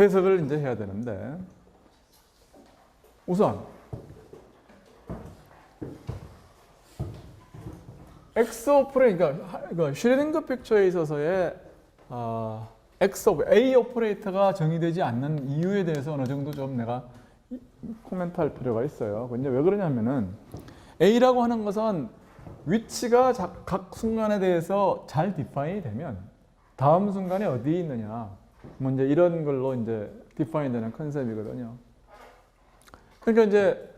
해석을 이제 해야 되는데, 우선 X 오퍼레이터, 그러니까 슈레딩거 픽처에 있어서의 X A 오퍼레이터가 정의되지 않는 이유에 대해서 어느 정도 좀 내가 코멘트할 필요가 있어요. 근데 왜 그러냐면은 A라고 하는 것은 위치가 각 순간에 대해서 잘 디파인이 되면 다음 순간에 어디에 있느냐, 뭐 이제 이런 걸로 이제 디파인 되는 컨셉이거든요. 그러니까 이제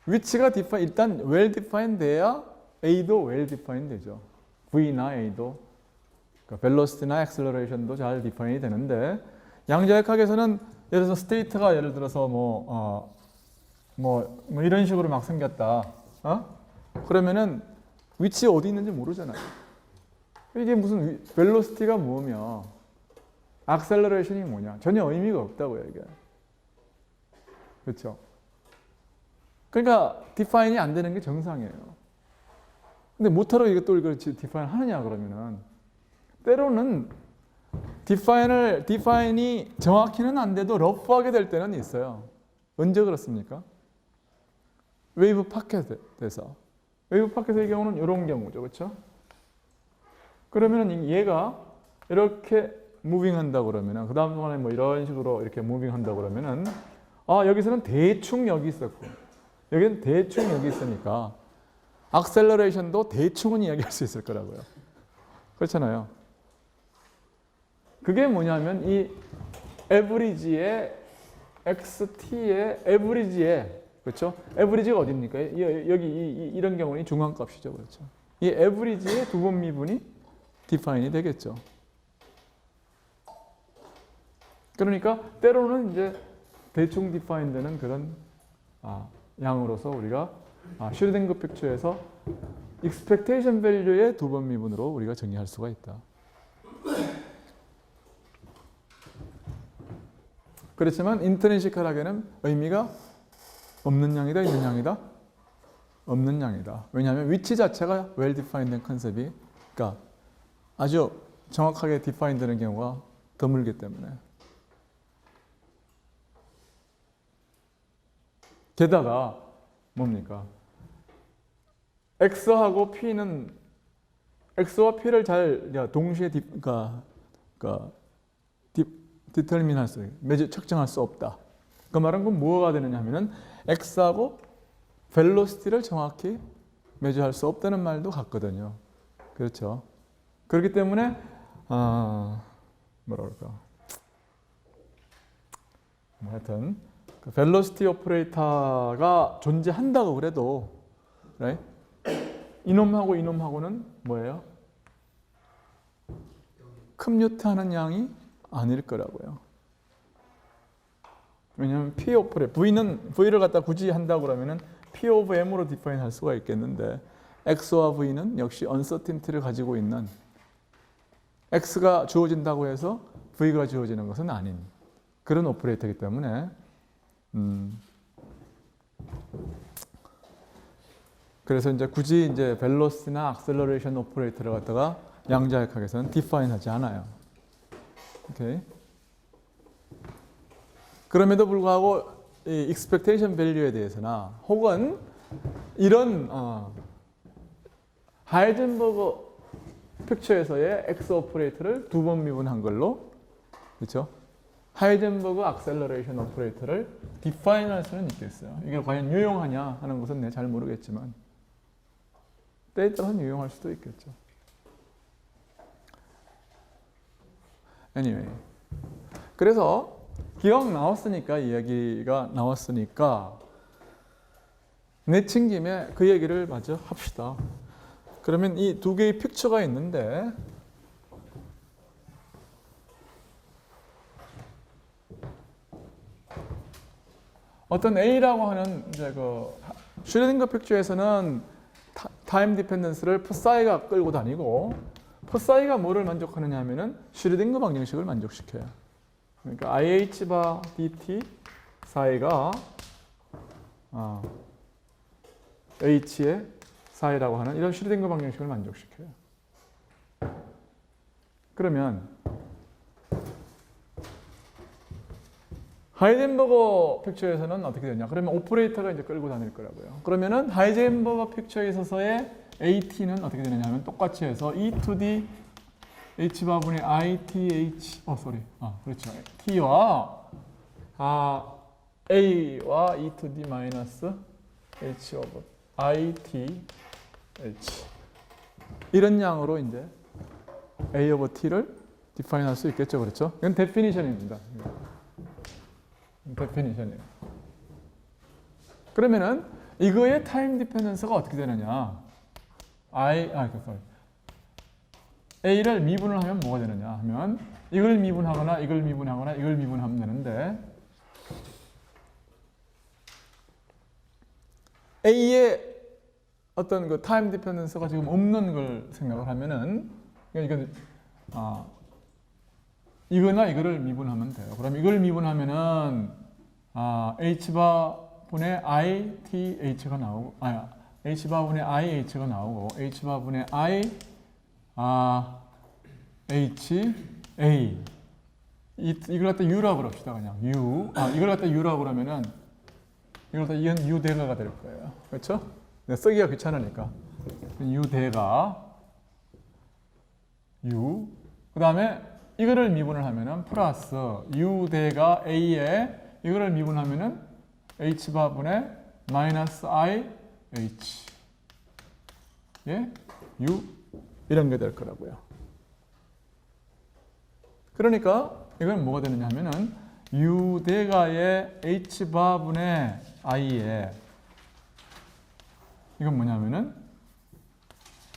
위치가 일단 well defined 돼야 A도 well defined 되죠. V나 A도, 그러니까 velocity나 acceleration도 잘 디파인이 되는데, 양자역학에서는 예를 들어서 스테이트가 예를 들어서 뭐 이런 식으로 막 생겼다. 그러면은 위치 어디 있는지 모르잖아요. 이게 무슨 velocity가 뭐며 acceleration이 뭐냐, 전혀 의미가 없다고요, 이게. 그렇죠? 그러니까 디파인이 안 되는 게 정상이에요. 근데 못하러 이걸 디파인 하느냐 그러면은, 때로는 디파인이 정확히는 안 돼도 러프하게 될 때는 있어요. 언제 그렇습니까? 웨이브 파켓에서. 웨이브 파켓의 경우는 이런 경우죠. 그렇죠? 그러면은 얘가 이렇게 무빙한다 그러면은, 그 다음 순간에 뭐 이런 식으로 이렇게 무빙한다 그러면은, 여기서는 대충 여기 있었고 여기는 대충 여기 있으니까 악셀러레이션도 대충은 이야기할 수 있을 거라고요. 그렇잖아요. 그게 뭐냐면 이 에브리지의 XT의 에브리지의, 그렇죠? 에브리지가 어디입니까? 여기 이런 경우는 중앙값이죠. 그렇죠? 이 에브리지의 두 번 미분이 디파인이 되겠죠. 그러니까 때로는 이제 대충 디파인 되는 그런 양으로서 우리가 슈레딩거 픽처에서 expectation value의 두 번 미분으로 우리가 정의할 수가 있다. 그렇지만 인트린시컬하게는 의미가 없는 양이다, 있는 양이다? 없는 양이다. 왜냐하면 위치 자체가 well defined 된 컨셉이, 그러니까 아주 정확하게 디파인 되는 경우가 드물기 때문에. 게다가 뭡니까? X하고 P는, X와 P를 잘 동시에 디터민할 수, 측정할 수 없다. 그 말은 그럼 뭐가 되느냐 하면은 X하고 벨로시티를 정확히 매주할 수 없다는 말도 같거든요. 그렇죠? 그렇기 때문에 하여튼 그 벨로시티 오퍼레이터가 존재한다고 그래도, right? 이놈하고 이놈하고는 뭐예요? 컴퓨트하는 양이 아닐 거라고요. 왜냐하면 P 오퍼레이터, V를 갖다 굳이 한다고 그러면은 P 오브 M으로 디파인 할 수가 있겠는데, X와 V는 역시 uncertainty를 가지고 있는, X가 주어진다고 해서 V가 주어지는 것은 아닌 그런 오퍼레이터이기 때문에 그래서 이제 굳이 이제 벨로시티나 악셀러레이션 오퍼레이터를 갖다가 양자역학에서는 디파인하지 않아요. 오케이. 그럼에도 불구하고 이 expectation value에 대해서나 혹은 이런 하이젠버그 픽처에서의 X 오퍼레이터를 두 번 미분한 걸로, 그렇죠? 하이젠버그 악셀러레이션 오퍼레이터를 디파인할 수는 있겠어요. 이게 과연 유용하냐 하는 것은 내가 잘 모르겠지만 때에 따라서는 유용할 수도 있겠죠. Anyway, 그래서 기억 나왔으니까, 이야기가 나왔으니까 내친 김에 그 얘기를 마저 합시다. 그러면 이 두 개의 픽처가 있는데, 어떤 A라고 하는 이제 그 슈레딩거 픽처에서는 타임 디펜던스를 포사이가 끌고 다니고, 포사이가 뭐를 만족하느냐 하면은 슈레딩거 방정식을 만족시켜요. 그러니까 IH 바 DT 사이가 H의 사이라고 하는 이런 슈레딩거 방정식을 만족시켜요. 그러면 하이젠버거 픽처에서는 어떻게 되냐? 그러면 오퍼레이터가 이제 끌고 다닐 거라고요. 그러면은 하이젠버거 픽처에 있어서의 AT는 어떻게 되느냐 하면 똑같이 해서 E to D H바분의 ITH 그렇죠. T와 A와 E to D 마이너스 H 오버 ITH 이런 양으로 이제 A 오버 T를 디파인 할 수 있겠죠. 그렇죠? 이건 데피니션입니다. 데피니션이에요. 그러면은 이거의 타임 디펜던스가 어떻게 되느냐? A를 미분을 하면 뭐가 되느냐 하면 이걸 미분하거나 이걸 미분하거나 이걸 미분하면 되는데 A의 어떤 그 타임 디펜던스가 지금 없는 걸 생각을 하면은 이건 이거나 이거를 미분하면 돼요. 그럼 이걸 미분하면은 H바분의 ITH가 나오고 H바분의 IH가 나오고 H바분의 HA 이걸 갖다 U라고 그럽시다. 그냥 U 이걸 갖다 U라고 그러면은 이걸 갖다 이건 U대가가 될 거예요. 그렇죠? 쓰기가 귀찮으니까 U대가 U 그 다음에 이거를 미분을 하면은 플러스 U대가 A에 이거를 미분하면은 H바분의 마이너스 IH U 이런 게 될 거라고요. 그러니까 이건 뭐가 되느냐 하면은 U대가의 H바분의 I에 이건 뭐냐면은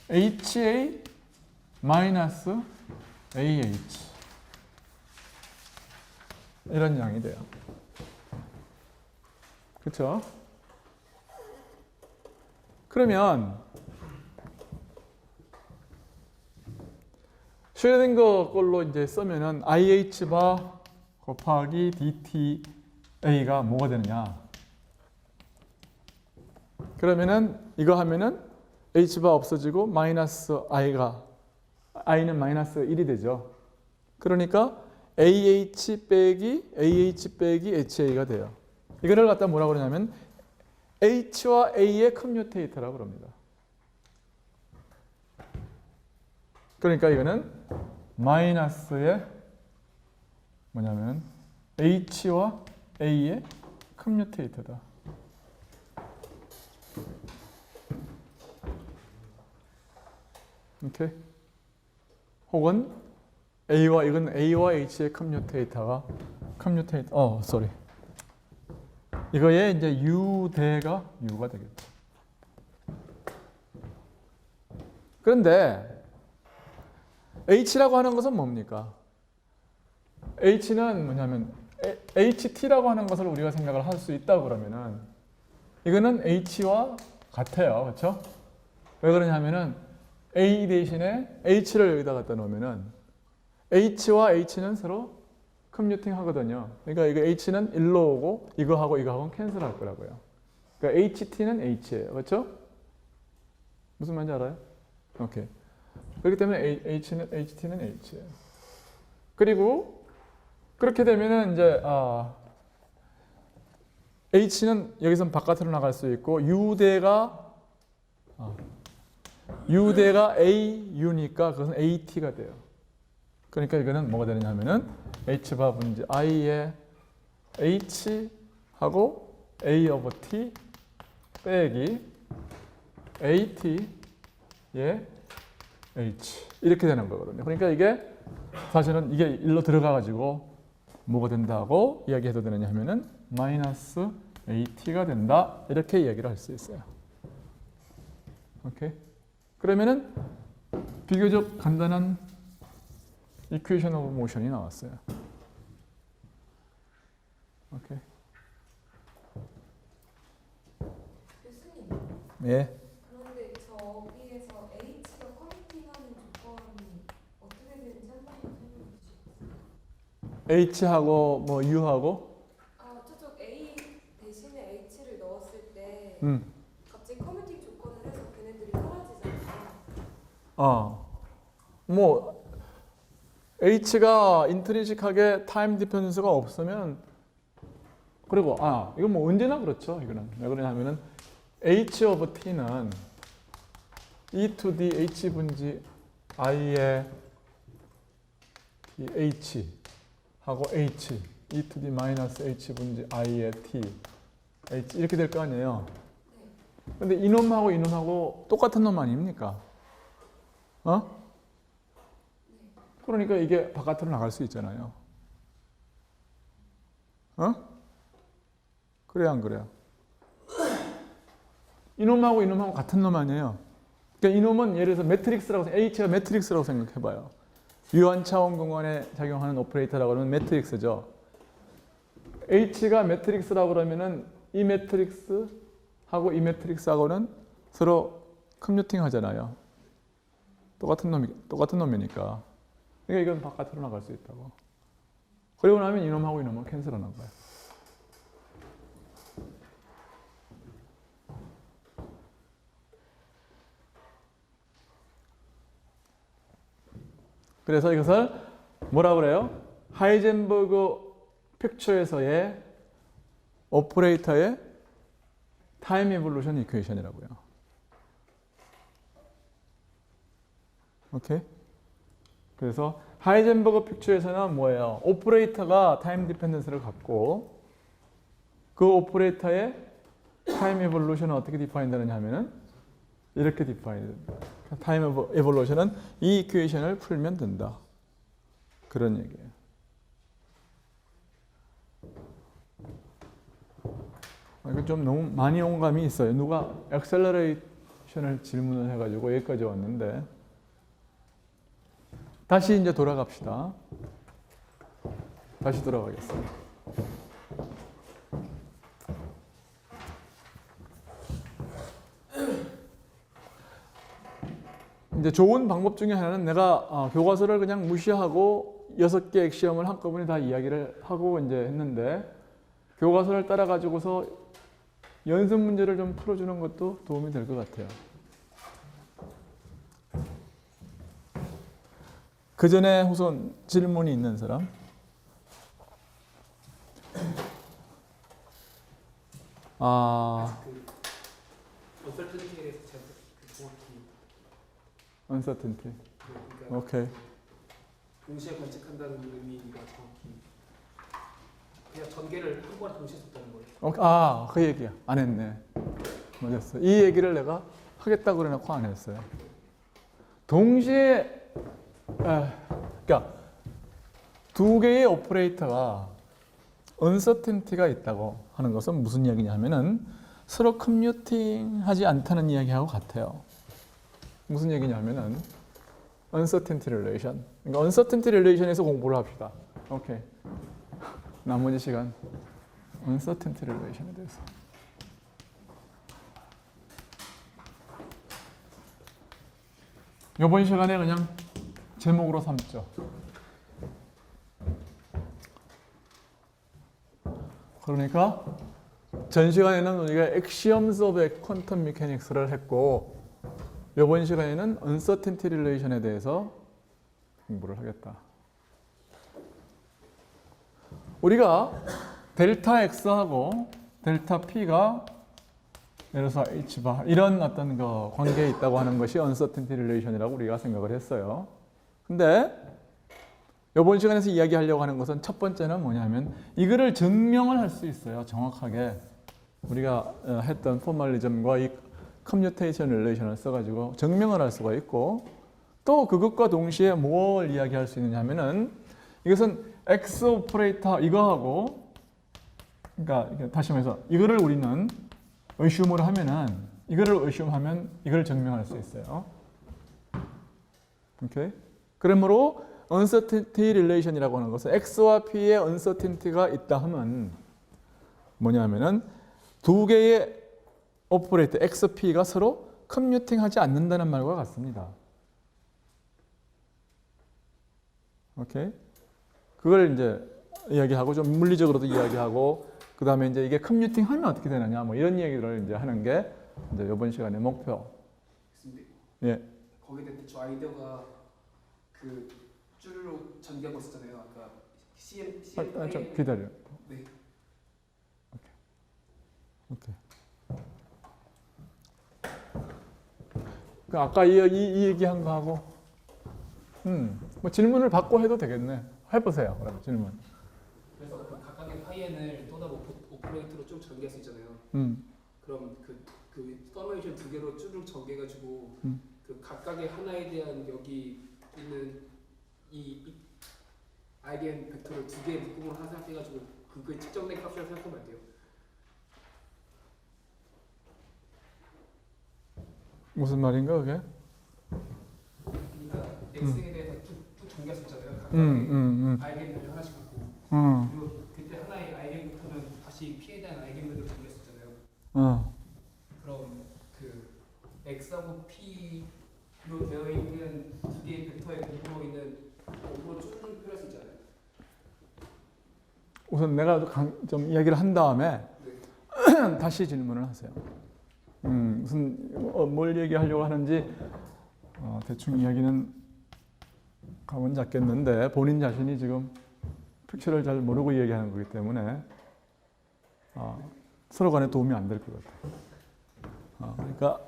HA 마이너스 AH 이런 양이 돼요. 그렇죠? 그러면 슈레딩거 걸로 이제 쓰면은 IH바 곱하기 DTA가 뭐가 되느냐? 그러면은 이거 하면은 H바 없어지고 마이너스 I는 마이너스 1이 되죠. 그러니까 AH 빼기 HA가 돼요. 이거를 갖다 뭐라고 그러냐면 H와 A의 커뮤테이터라고 그럽니다. 그러니까 이거는 마이너스의 뭐냐면 H와 A의 커뮤테이터다. 오케이. 혹은 이건 A와 H의 이거의 이제 U대가 U가 되겠죠. 그런데 H라고 하는 것은 뭡니까? H는 뭐냐면 HT라고 하는 것을 우리가 생각을 할 수 있다 그러면은 이거는 H와 같아요. 그렇죠? 왜 그러냐면은 A 대신에 H를 여기다 갖다 놓으면은 H와 H는 서로 컴퓨팅 하거든요. 그러니까 이거 H는 1로 오고 이거하고는 캔슬 할 거라고요. 그러니까 HT는 H예요. 그렇죠? 무슨 말인지 알아요? 오케이. 그렇기 때문에 HT는 H예요. 그리고 그렇게 되면은 이제 H는 여기서 바깥으로 나갈 수 있고 U대가 AU니까 그것은 AT가 돼요. 그러니까 이거는 뭐가 되느냐 하면은 H밥은 이제 I의 H하고 A 오버 T 빼기 AT의 H 이렇게 되는 거거든요. 그러니까 이게 사실은 이게 1로 들어가가지고 뭐가 된다고 이야기해도 되느냐 하면은 마이너스 AT가 된다 이렇게 이야기를 할 수 있어요. 오케이. 그러면은 비교적 간단한 이퀘이션 오브 모션이 나왔어요. 오케이. 교수님. 예. 그런데 저기에서 H가 커미팅하는 조건이 어떻게 되는지 한 번만 설명해 주시겠어요? H하고 뭐 U하고 저쪽 A 대신에 H를 넣었을 때 갑자기 커미팅 조건을 해서 걔네들이 사라지잖아요. 뭐 H가 인트리직하게 타임 디펜던스가 없으면 그리고 이건 뭐 언제나 그렇죠. 이거는 왜 그러냐면은 h of t는 e to the h 분지 i의 h 하고 h e to the 마이너스 h 분지 i의 t h 이렇게 될 거 아니에요. 근데 이놈하고 이놈하고 똑같은 놈 아닙니까? 그러니까 이게 바깥으로 나갈 수 있잖아요. 그래요, 안 그래요? 이놈하고 이놈하고 같은 놈 아니에요. 그러니까 이놈은 예를 들어서 매트릭스라고, H가 매트릭스라고 생각해봐요. 유한차원 공간에 작용하는 오퍼레이터라고 하면 매트릭스죠. H가 매트릭스라고 그러면은 이 매트릭스하고 이 매트릭스하고는 서로 컴퓨팅 하잖아요. 똑같은 놈이니까. 그러니까 이건 바깥으로 나갈 수 있다고. 그리고 나면 이놈하고 이놈은 캔슬하는 거예요. 그래서 이것을 뭐라 그래요? 하이젠버그 픽처에서의 오퍼레이터의 타임 에볼루션 이퀘이션이라고요. 오케이? 그래서 하이젠버그 픽처에서는 뭐예요? 오퍼레이터가 타임 디펜던스를 갖고 그 오퍼레이터의 타임 에볼루션은 어떻게 디파인 되느냐 하면은 이렇게 디파인 된다. 타임 에볼루션은 이 이퀘이션을 풀면 된다. 그런 얘기예요. 이거 좀 너무 많이 온 감이 있어요. 누가 액셀러레이션을 질문을 해가지고 여기까지 왔는데 다시 이제 돌아갑시다. 다시 돌아가겠습니다. 이제 좋은 방법 중에 하나는 내가 교과서를 그냥 무시하고 6개 액시엄을 한꺼번에 다 이야기를 하고 이제 했는데 교과서를 따라 가지고서 연습 문제를 좀 풀어주는 것도 도움이 될 것 같아요. 그 전에 우선 질문이 있는 사람? 언설튼티에 대해서 제가 정확히 uncertainty. 그러니까 오케이. 동시에 관측한다는 의미가 정확히 그냥 전개를 한 번에 동시에 썼다는 거예요. 그 얘기야. 안 했네. 맞았어. 이 얘기를 내가 하겠다고 그래놓고 안 했어요. 동시에 그러니까 두 개의 오퍼레이터가 uncertainty가 있다고 하는 것은 무슨 이야기냐 하면은 서로 커뮤팅하지 않다는 이야기하고 같아요. 무슨 얘기냐 하면은 uncertainty relation. 그러니까 uncertainty relation에서 공부를 합시다. 오케이. 나머지 시간 uncertainty relation에 대해서. 이번 시간에 그냥 제목으로 삼죠. 그러니까 전 시간에는 우리가 Axioms of Quantum Mechanics를 했고 이번 시간에는 Uncertainty Relation에 대해서 공부를 하겠다. 우리가 델타 X하고 델타 P가 예를 들어서 H바 이런 어떤 그 관계에 있다고 하는 것이 Uncertainty Relation이라고 우리가 생각을 했어요. 근데 이번 시간에서 이야기하려고 하는 것은 첫 번째는 뭐냐면 이거를 증명을 할 수 있어요. 정확하게 우리가 했던 포멀리즘과 이 커뮤테이션 릴레이션을 써가지고 증명을 할 수가 있고 또 그것과 동시에 뭘 이야기할 수 있느냐 하면은 이것은 X 오퍼레이터 이거하고 그러니까 다시 말해서 이거를 우리는 의심을 하면은 이거를 의심하면 이걸 증명할 수 있어요. 오케이? 그러므로 uncertainty relation이라고 하는 것은 X와 P의 uncertainty가 있다 하면 뭐냐면은 두 개의 오퍼레이터 X, P가 서로 커뮤팅하지 않는다는 말과 같습니다. 오케이? 그걸 이제 이야기하고 좀 물리적으로도 이야기하고 그 다음에 이제 이게 커뮤팅하면 어떻게 되느냐 뭐 이런 얘기를 이제 하는 게 이제 이번 시간의 목표. 예. 거기에 대한 대충 아이디어가 그 줄로 전개하고 있었잖아요. 아까 CM 좀 기다려. 네. 오케이. 그 아까 이 얘기한 거 하고, 뭐 질문을 받고 해도 되겠네. 해보세요. 그럼 질문. 그래서 그 각각의 파이엔을 또다 오퍼레이터로 쭉 전개할 수 있잖아요. 그럼 그 서메이션 두 개로 쭉 전개해가지고 그 각각의 하나에 대한 여기 있는 이 아이겐 벡터를 두 개의 묶음으로 하나 생각해가지고 그게 측정된 값이라고 생각하면 안 돼요. 무슨 말인가 그게? 그러니까 x에 대해서 쭉 전개할 수 있잖아요. 각각의 아이겐을 하나씩 갖고 그리고 그때 하나의 아이겐 벡터는 다시 p에 대한 아이겐 벡터를 전개할 수 있잖아요. 그럼 그 x하고 p로 되어 있는 두 개의 벡터의 공으로 있는 공으로 쭉 표현할 수 있잖아요. 우선 내가 좀 이야기를 한 다음에 네. 다시 질문을 하세요. 무슨 뭘 얘기하려고 하는지 대충 이야기는 감은 잡겠는데 본인 자신이 지금 픽처를 잘 모르고 얘기하는 거기 때문에 서로 간에 도움이 안 될 것 같아요. 그러니까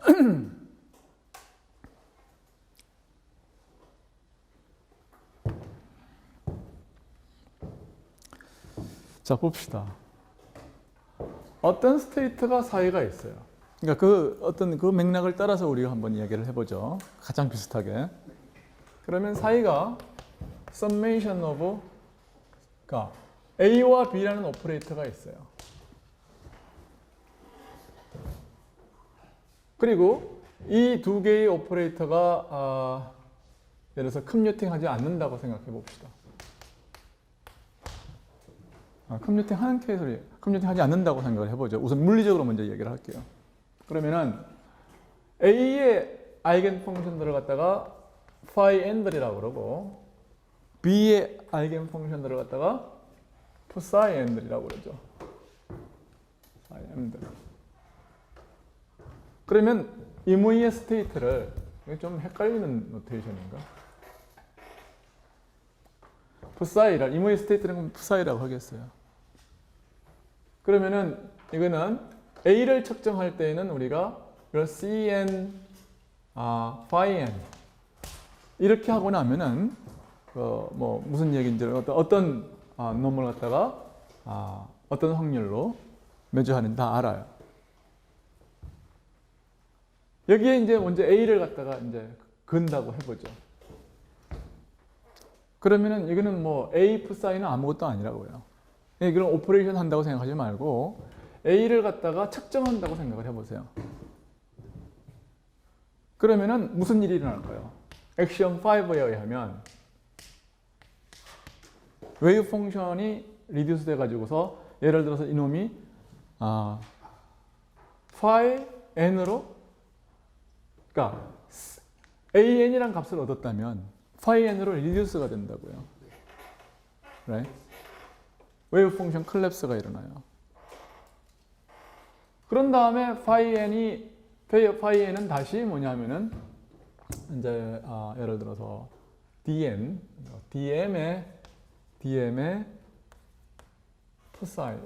자 봅시다. 어떤 스테이트가 사이가 있어요. 그러니까 그 어떤 그 맥락을 따라서 우리가 한번 이야기를 해보죠. 가장 비슷하게. 그러면 사이가 summation of 그러니까 A와 B라는 오퍼레이터가 있어요. 그리고 이 두 개의 오퍼레이터가 예를 들어서 컴퓨팅하지 않는다고 생각해 봅시다. 컴퓨팅 하는 케이스를 컴퓨팅 하지 않는다고 생각을 해보죠. 우선 물리적으로 먼저 얘기를 할게요. 그러면은 A의 아이겐 펑션들을 갖다가 phi end이라고 그러고 B의 아이겐 펑션들을 갖다가 psi end이라고 그러죠. psi end. 그러면 이무의 스테이트를 이게 좀 헷갈리는 노테이션인가? psi라 이무의 스테이트는 psi라고 하겠어요. 그러면은 이거는 A를 측정할 때에는 우리가 cn, phi n 이렇게 하고 나면은 뭐 무슨 얘기인지 어떤 놈을 갖다가 어떤 확률로 매주하는지 다 알아요. 여기에 이제 먼저 A를 갖다가 이제 근다고 해보죠. 그러면은 이거는 뭐 A psi는 아무것도 아니라고요. 이건 오퍼레이션 한다고 생각하지 말고 A를 갖다가 측정한다고 생각을 해보세요. 그러면은 무슨 일이 일어날까요? 액션 5에 의하면 웨이브 펑션이 리듀스 돼가지고서 예를 들어서 이놈이 phi n으로 그러니까 an이란 값을 얻었다면 phi n으로 리듀스가 된다고요. right? 웨이브 펑션 콜랩스가 일어나요. 그런 다음에 phi n은 다시 뭐냐면은 이제 예를 들어서 dm의 psi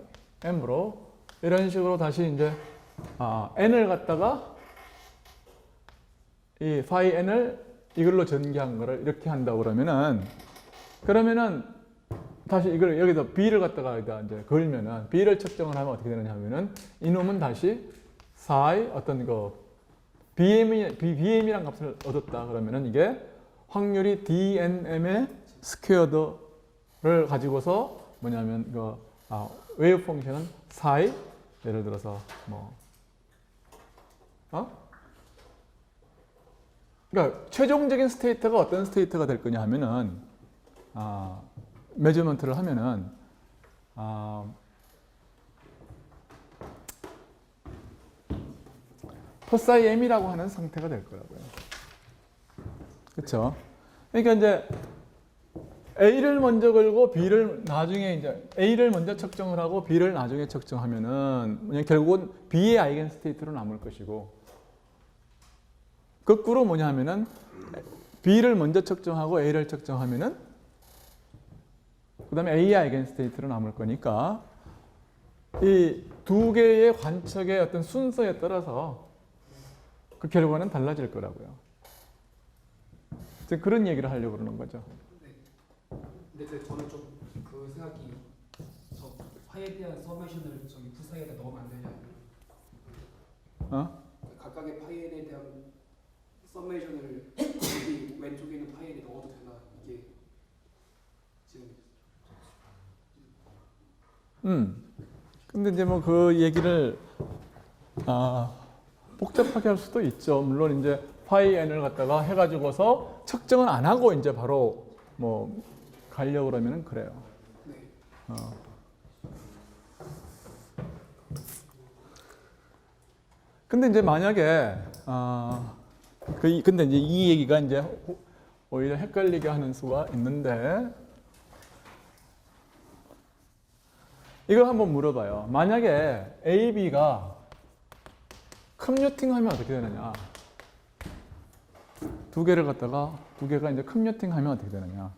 m으로 이런 식으로 다시 이제 n을 갖다가 이 phi n을 이걸로 전개한 거를 이렇게 한다고 그러면은 다시 이걸 여기서 b를 갖다가 이제 걸면은 b를 측정을 하면 어떻게 되느냐 하면은 이놈은 다시 psi 어떤 bm이란 값을 얻었다 그러면은 이게 확률이 dnm의 스퀘어드를 가지고서 뭐냐면 웨이브 펑션은 psi 예를 들어서 그러니까 최종적인 스테이트가 어떤 스테이트가 될 거냐 하면은 메저먼트를 하면은 psi m이라고 하는 상태가 될 거라고요. 그렇죠? 그러니까 이제 A를 먼저 걸고 B를 나중에 이제 A를 먼저 측정을 하고 B를 나중에 측정하면은 결국은 B의 아이겐 스테이트로 남을 것이고 거꾸로 뭐냐 하면은 B를 먼저 측정하고 A를 측정하면은 그 다음에 A의 아이겐 스테이트로 남을 거니까 이 두 개의 관측의 어떤 순서에 따라서 그 결과는 달라질 거라고요. 지금 그런 얘기를 하려고 그러는 거죠. 근데 저는 좀 그 생각이 저 파일에 대한 서메이션을 저기 부사에다 넣으면 안 되냐. 어? 각각의 파일에 대한 서메이션을 여기 왼쪽에 있는 파일에 넣어도 되나 이게 지금. 근데 이제 뭐 그 얘기를 복잡하게 할 수도 있죠. 물론 이제 파이 n을 갖다가 해가지고서 측정은 안 하고 이제 바로 뭐 가려고 그러면은 그래요. 네. 근데 이제 만약에 근데 이제 이 얘기가 이제 오히려 헷갈리게 하는 수가 있는데 이걸 한번 물어봐요. 만약에 A, B가 컴퓨팅하면 어떻게 되느냐? 두 개가 이제 컴퓨팅하면 어떻게 되느냐?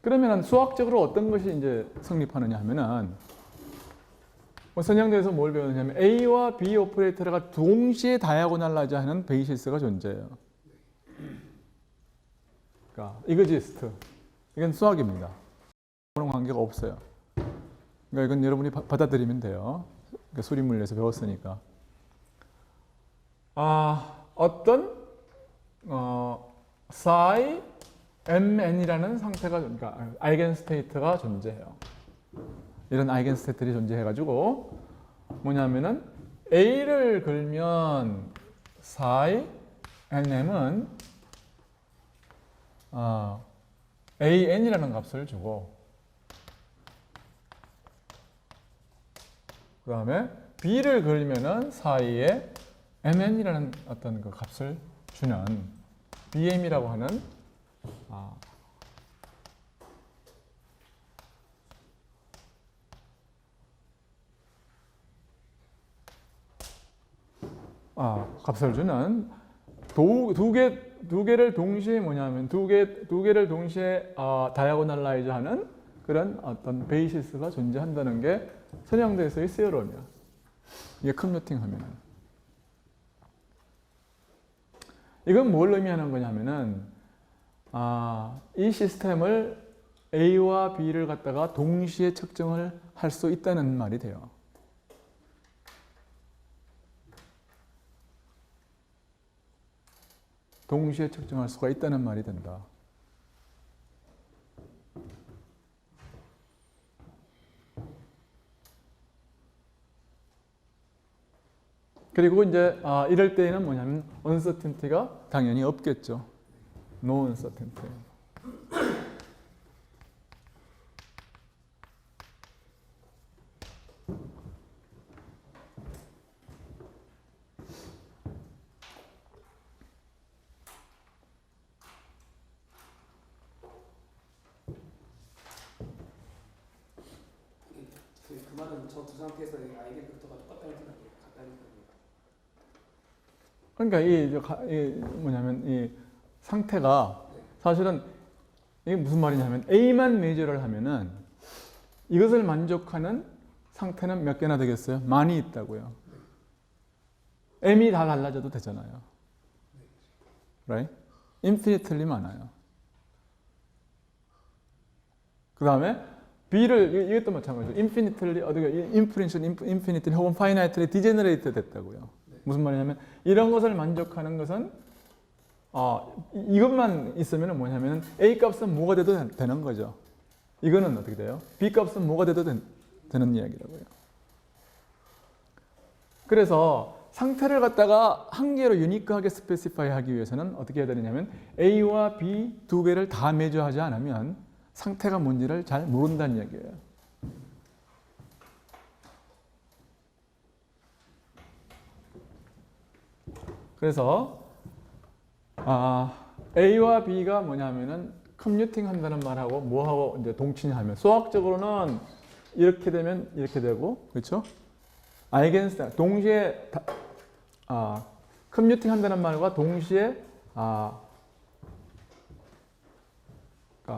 그러면 수학적으로 어떤 것이 이제 성립하느냐 하면은 뭐 선형대에서 뭘 배우느냐면 A와 B 오퍼레이터가 동시에 다이아고날라이즈 하는 베이시스가 존재해요. 그러니까 이그지스트. 이건 수학입니다. 그런 관계가 없어요. 그러니까 이건 여러분이 받아들이면 돼요. 그러니까 수리물리에서 배웠으니까. 어떤 psi mn이라는 상태가 그러니까 아이겐 스테이트가 존재해요. 이런 아이겐 스테이트들이 존재해가지고 뭐냐면은 A를 걸면 psi nm은 an이라는 값을 주고 그 다음에 b를 걸면은 사이에 mn이라는 어떤 그 값을 주는 bm이라고 하는 값을 주는 두 개를 동시에 뭐냐면 두 개를 동시에 다이아고날라이즈 하는 그런 어떤 베이시스가 존재한다는 게 선형대에서의 세어럼이야. 이게 컴퓨팅 하면은. 이건 뭘 의미하는 거냐면은 이 시스템을 A와 B를 갖다가 동시에 측정을 할 수 있다는 말이 돼요. 동시에 측정할 수가 있다는 말이 된다. 그리고 이제 이럴 때에는 뭐냐면 uncertainty가 당연히 없겠죠. No uncertainty. 그 말은 저 두 상태에서 아이겐 벡터가 똑같다는 생각이 같다는 생각이에요. 그러니까 이 뭐냐면 이 상태가 사실은 이게 무슨 말이냐면 A만 메저를 하면은 이것을 만족하는 상태는 몇 개나 되겠어요? 많이 있다고요. M이 다 달라져도 되잖아요. Right? infinitely 많아요. 그 다음에 B를 이것도 마찬가지죠. infinitely infinitely 혹은 finitely degenerate 됐다고요. 무슨 말이냐면 이런 것을 만족하는 것은 이것만 있으면 뭐냐면 A 값은 뭐가 돼도 되는 거죠. 이거는 어떻게 돼요? B 값은 뭐가 돼도 되는 이야기라고요. 그래서 상태를 갖다가 한 개로 유니크하게 스페시파이 하기 위해서는 어떻게 해야 되느냐면 A와 B 두 개를 다 매저하지 않으면 상태가 뭔지를 잘 모른다는 이야기예요. 그래서 A와 B가 뭐냐면은 컴퓨팅 한다는 말하고 뭐하고 이제 동치냐면 수학적으로는 이렇게 되면 이렇게 되고 그렇죠? 아이겐스 동시에 컴퓨팅 한다는 말과 동시에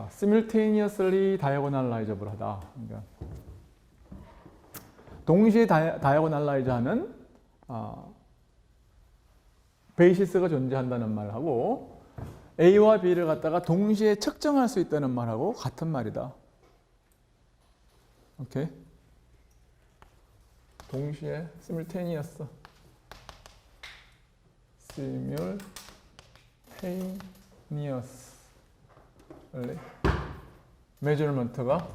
simultaneously diagonalizable 하다. 그러니까 동시에 diagonalize 하는 베이시스가 존재한다는 말하고 A와 B를 갖다가 동시에 측정할 수 있다는 말하고 같은 말이다. 오케이? 동시에 simultaneous measurement가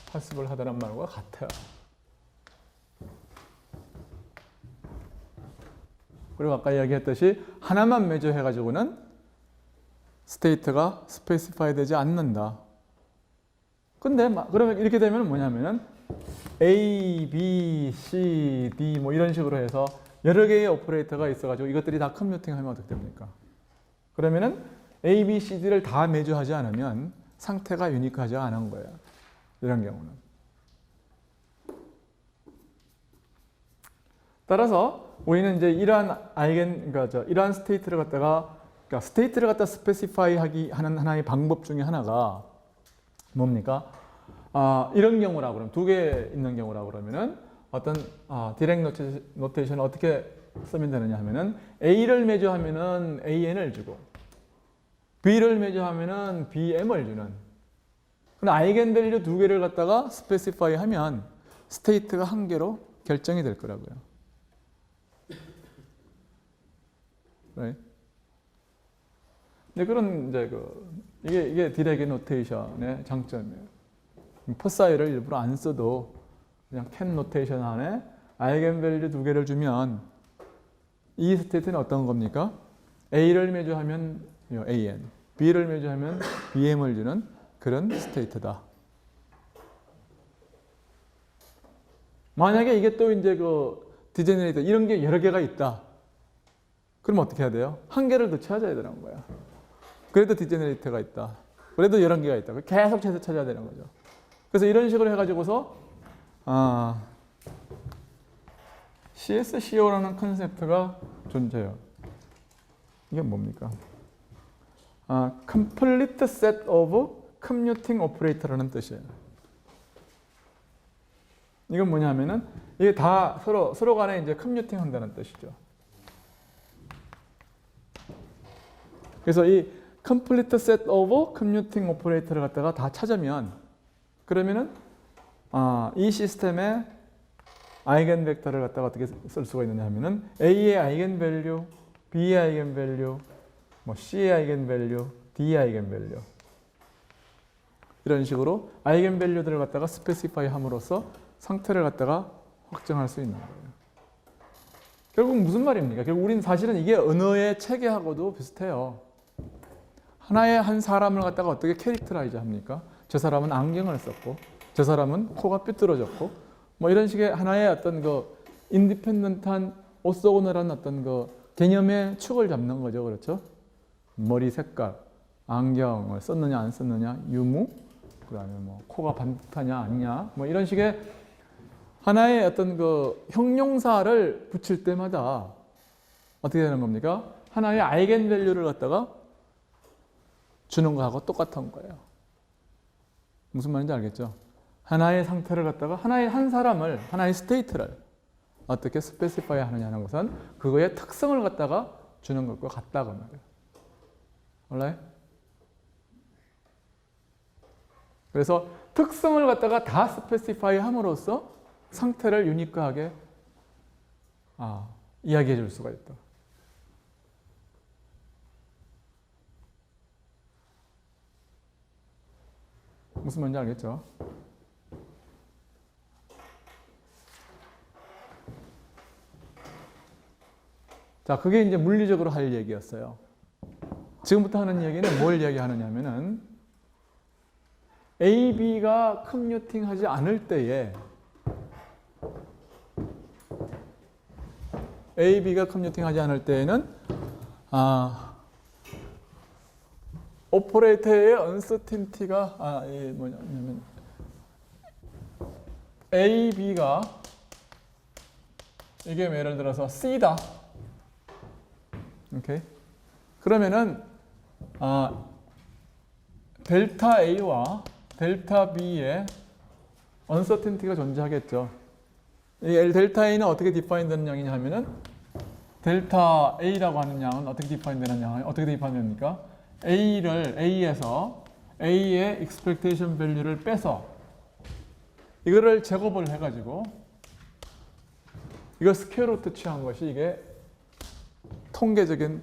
possible 하다는 말과 같아요. 그리고 아까 이야기했듯이 하나만 매저 해가지고는 스테이트가 스페시파이 되지 않는다. 근데 그러면 이렇게 되면 뭐냐면은 A, B, C, D 뭐 이런 식으로 해서 여러 개의 오퍼레이터가 있어가지고 이것들이 다 컴퓨팅하면 어떻게 됩니까? 그러면은 A, B, C, D를 다 매저하지 않으면 상태가 유니크하지 않은 거예요. 이런 경우는. 따라서 우리는 이제 이러한 이러한 스테이트를 갖다가 스페시파이 하는 하나의 방법 중에 하나가 뭡니까? 이런 경우라 그러면 두 개 있는 경우라 그러면은 어떤 디렉트 노테이션을 어떻게 쓰면 되느냐 하면은 A를 매저하면은 AN을 주고 B를 매저하면은 BM을 주는. 근데 아이겐밸류 두 개를 갖다가 스페시파이 하면 스테이트가 한 개로 결정이 될 거라고요. Right? 네, 그런 이제 이게 디렉의 노테이션의 장점이에요. 퍼사이를 일부러 안 써도 그냥 캔 노테이션 안에 아이겐밸류 두 개를 주면 이 스테이트는 어떤 겁니까? A를 매저하면 AN, B를 매저하면 BM을 주는 그런 스테이트다. 만약에 이게 또 이제 디제너레이터 이런 게 여러 개가 있다. 그럼 어떻게 해야 돼요? 한 개를 더 찾아야 되는 거야. 그래도 디제너레이터가 있다. 그래도 여러 개가 있다. 계속 찾아야 되는 거죠. 그래서 이런 식으로 해가지고서 CSCO라는 컨셉트가 존재해요. 이게 뭡니까? Complete Set of Commuting Operator라는 뜻이에요. 이건 뭐냐면은 이게 다 서로 간에 이제 컴뮤팅 한다는 뜻이죠. 그래서 이 Complete Set of Commuting Operator를 갖다가 다 찾으면 그러면은 이 시스템의 아이겐 벡터를 갖다가 어떻게 쓸 수가 있느냐 하면은 A의 아이겐밸류, B의 아이겐밸류, 뭐 C의 아이겐밸류, D의 아이겐밸류 이런 식으로 아이겐밸류들을 갖다가 스페시파이 함으로써 상태를 갖다가 확정할 수 있는 거예요. 결국 무슨 말입니까? 결국 우리는 사실은 이게 언어의 체계하고도 비슷해요. 하나의 한 사람을 갖다가 어떻게 캐릭터라이즈 합니까? 저 사람은 안경을 썼고, 저 사람은 코가 삐뚤어졌고, 뭐 이런 식의 하나의 어떤 인디펜던트한 오소고널한 어떤 개념의 축을 잡는 거죠, 그렇죠? 머리 색깔, 안경을 썼느냐 안 썼느냐, 유무, 그다음에 뭐 코가 반듯하냐 아니냐, 뭐 이런 식의 하나의 어떤 형용사를 붙일 때마다 어떻게 되는 겁니까? 하나의 아이겐밸류를 갖다가 주는 거하고 똑같은 거예요. 무슨 말인지 알겠죠? 하나의 상태를 갖다가 하나의 한 사람을 하나의 스테이트를 어떻게 스페시파이 하느냐는 것은 그거의 특성을 갖다가 주는 것과 같다고 말이에요. 몰라요? 그래서 특성을 갖다가 다 스페시파이 함으로써 상태를 유니크하게 이야기해 줄 수가 있다. 무슨 말인지 알겠죠? 자, 그게 이제 물리적으로 할 얘기였어요. 지금부터 하는 얘기는 뭘 이야기하느냐면은 A, B가 커뮤팅하지 않을 때에 A, B가 커뮤팅하지 않을 때에는 오퍼레이터의 uncertainty가 뭐냐면 A, B가 이게 예를 들어서 C다. 오케이. 그러면은 델타 A와 델타 B의 uncertainty가 존재하겠죠. 이 델타 A는 어떻게 define 되는 양이냐 하면은 델타 A라고 하는 양은 어떻게 define 되는 양은 어떻게 define 됩니까? A에서 A의 expectation value를 빼서 이거를 제곱을 해가지고 이거 스퀘어 루트 취한 것이 이게 통계적인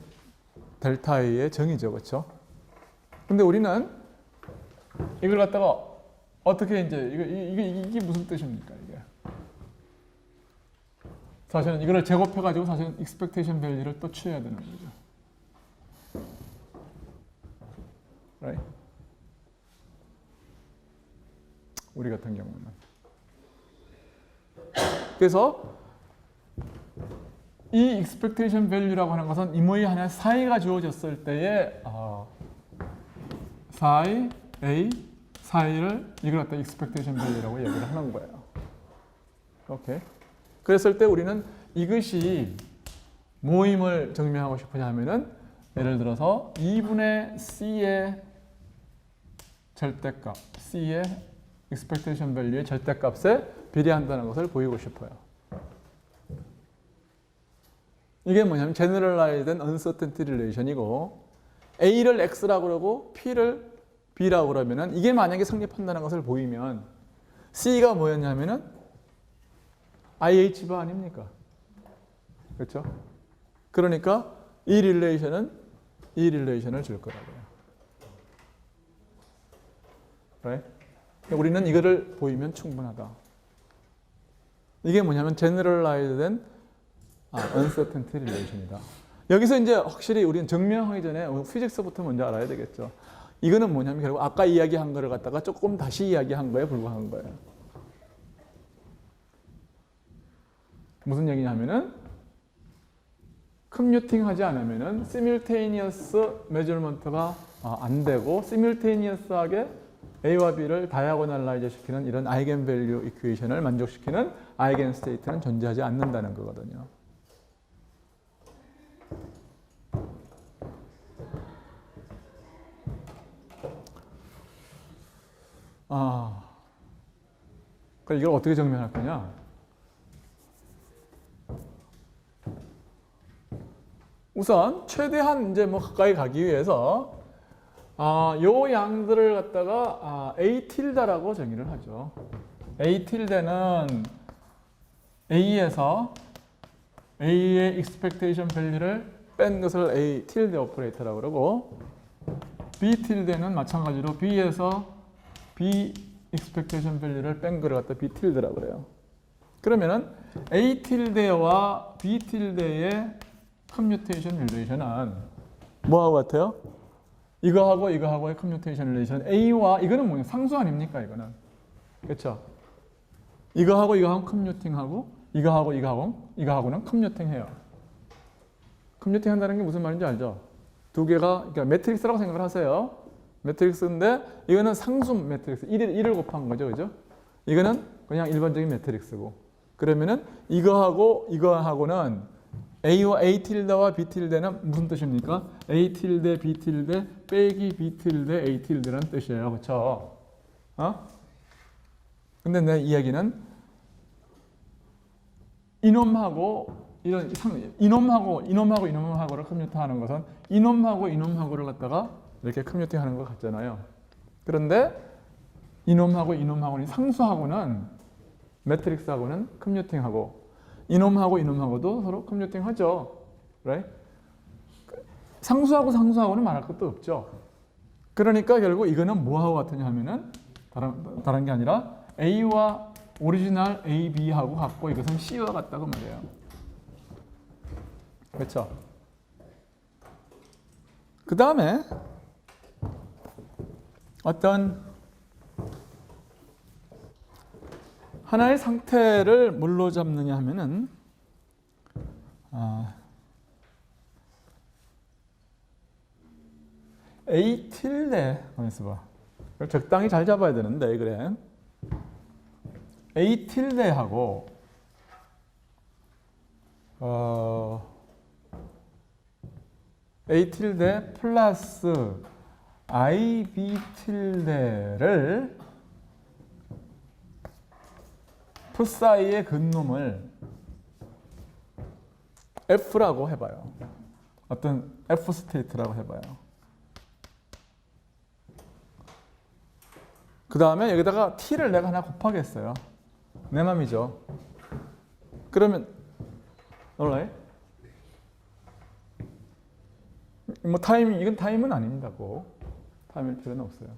델타 A의 정의죠. 그렇죠? 근데 우리는 이걸 갖다가 어떻게 이제 이게 무슨 뜻입니까? 이게 사실은 이거를 제곱해가지고 사실은 expectation value를 또 취해야 되는 거죠. Right? 우리 같은 경우는. 그래서 이 expectation value라고 하는 것은 이모의 하나의 사이가 주어졌을 때의 사이 A 사이를 이걸 갖다 expectation value라고 얘기를 하는 거예요. 오케이. 그랬을 때 우리는 이것이 뭐임을 증명하고 싶으냐 하면은 예를 들어서 2분의 C의 절대값, C의 expectation value의 절대값에 비례한다는 것을 보이고 싶어요. 이게 뭐냐면 generalized uncertainty relation이고 A를 X라고 그러고 P를 B라고 그러면은 이게 만약에 성립한다는 것을 보이면 C가 뭐였냐면은 IH바 아닙니까? 그렇죠? 그러니까 이 릴레이션을 줄 거라고요. Right? 우리는 이거를 보이면 충분하다. 이게 뭐냐면 generalized uncertainty relation이다. 여기서 이제 확실히 우리는 증명하기 전에 피직스부터 먼저 알아야 되겠죠. 이거는 뭐냐면 결국 아까 이야기한 거를 갖다가 조금 다시 이야기한 거에 불과한 거예요. 무슨 얘기냐면은 컴퓨팅 하지 않으면은 simultaneous measurement가 안 되고 simultaneous하게 A와 B를 다이아고널라이즈 시키는 이런 아이겐밸류 이퀘이션을 만족시키는 아이겐스테이트는 존재하지 않는다는 거거든요. 그럼 이걸 어떻게 증명할 거냐? 우선 최대한 이제 뭐 가까이 가기 위해서 요 양들을 갖다가 A 틸다라고 정의를 하죠. A 틸다는 A에서 A의 expectation value를 뺀 것을 A 틸드 오퍼레이터라고 그러고 B 틸드는 마찬가지로 B에서 B expectation value를 뺀 거를 갖다 B 틸드라고 그래요. 그러면은 A 틸드와 B 틸드의 커뮤테이션 릴레이션은 뭐하고 같아요? 이거하고의 커뮤테이션 릴레이션 A와 이거는 뭐냐? 상수 아닙니까? 이거는. 그렇죠? 이거하고 커뮤팅하고 이거하고는 커뮤팅해요. 커뮤팅 한다는 게 무슨 말인지 알죠? 두 개가 그러니까 매트릭스라고 생각을 하세요. 매트릭스인데 이거는 상수 매트릭스 1을 곱한 거죠. 그죠? 이거는 그냥 일반적인 매트릭스고 그러면은 이거하고는 A 틸드와 B 틸드는 무슨 뜻입니까? A 틸드, B 틸드 빼기 B 틸드, A 틸드라는 뜻이에요. 그렇죠? 근데 내 이야기는 이놈하고를 커뮤팅하는 것은 이놈하고를 갖다가 이렇게 커뮤팅하는 것 같잖아요. 그런데 이놈하고는 상수하고는 매트릭스하고는 커뮤팅하고 이놈하고도 서로 커뮤팅하죠. right? 상수하고는 말할 것도 없죠. 그러니까 결국 이거는 뭐하고 같으냐 하면은 다른 게 아니라 A와 오리지널 A, B하고 같고 이것은 C와 같다고 말해요. 그렇죠? 그 다음에 어떤 하나의 상태를 뭘로 잡느냐 하면은 A 틸레 가만있어 봐. 적당히 잘 잡아야 되는데 그래. A 틸레하고 A tilde 플러스 I B tilde를 풋사이의 근놈을 F라고 해봐요. 어떤 F 스테이트라고 해봐요. 그 다음에 여기다가 T를 내가 하나 곱하겠어요. 내 맘이죠. 그러면 alright? 뭐 타임, 이건 타임은 아닙니다. 꼭 타임일 필요는 없어요.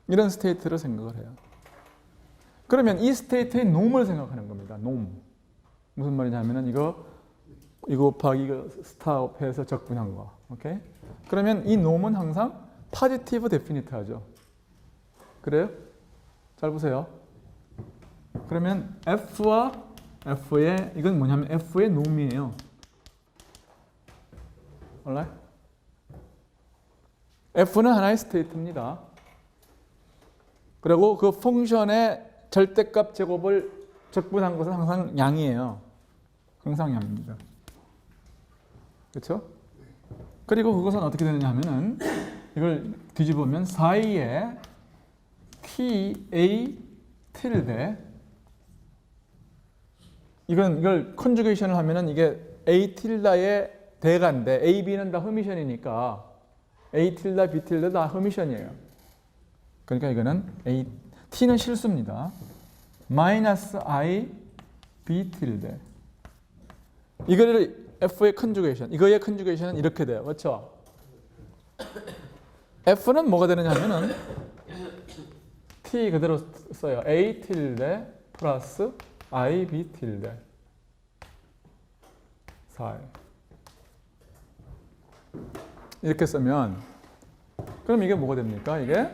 이런 스테이트를 생각을 해요. 그러면 이 스테이트의 놈을 생각하는 겁니다. 놈. 무슨 말이냐면은 이거 곱하기 이거 스탑해서 적분한 거. 오케이? 그러면 이 놈은 항상 포지티브 데피니트 하죠. 그래요? 잘 보세요. 그러면 F와 F의 이건 뭐냐면 F의 놈이에요. alright? F는 하나의 스테이트입니다. 그리고 그 펑션의 절대값 제곱을 적분한 것은 항상 양이에요. 항상 양입니다. 그렇죠? 그리고 그것은 어떻게 되느냐 하면은 이걸 뒤집으면 사이에 TA tilde 이걸 컨주게이션을 하면은 이게 A tilde의 대가인데 A, B는 다 허미션이니까 A tilde, B tilde 다 허미션이에요. 그러니까 이거는 T는 실수입니다. 마이너스 I, B tilde 이거를 F의 컨주게이션, 이거의 컨주게이션은 이렇게 돼요. 그렇죠? F는 뭐가 되느냐 하면은 T 그대로 써요. A tilde 플러스 I, B tilde 사이 이렇게 쓰면 그럼 이게 뭐가 됩니까? 이게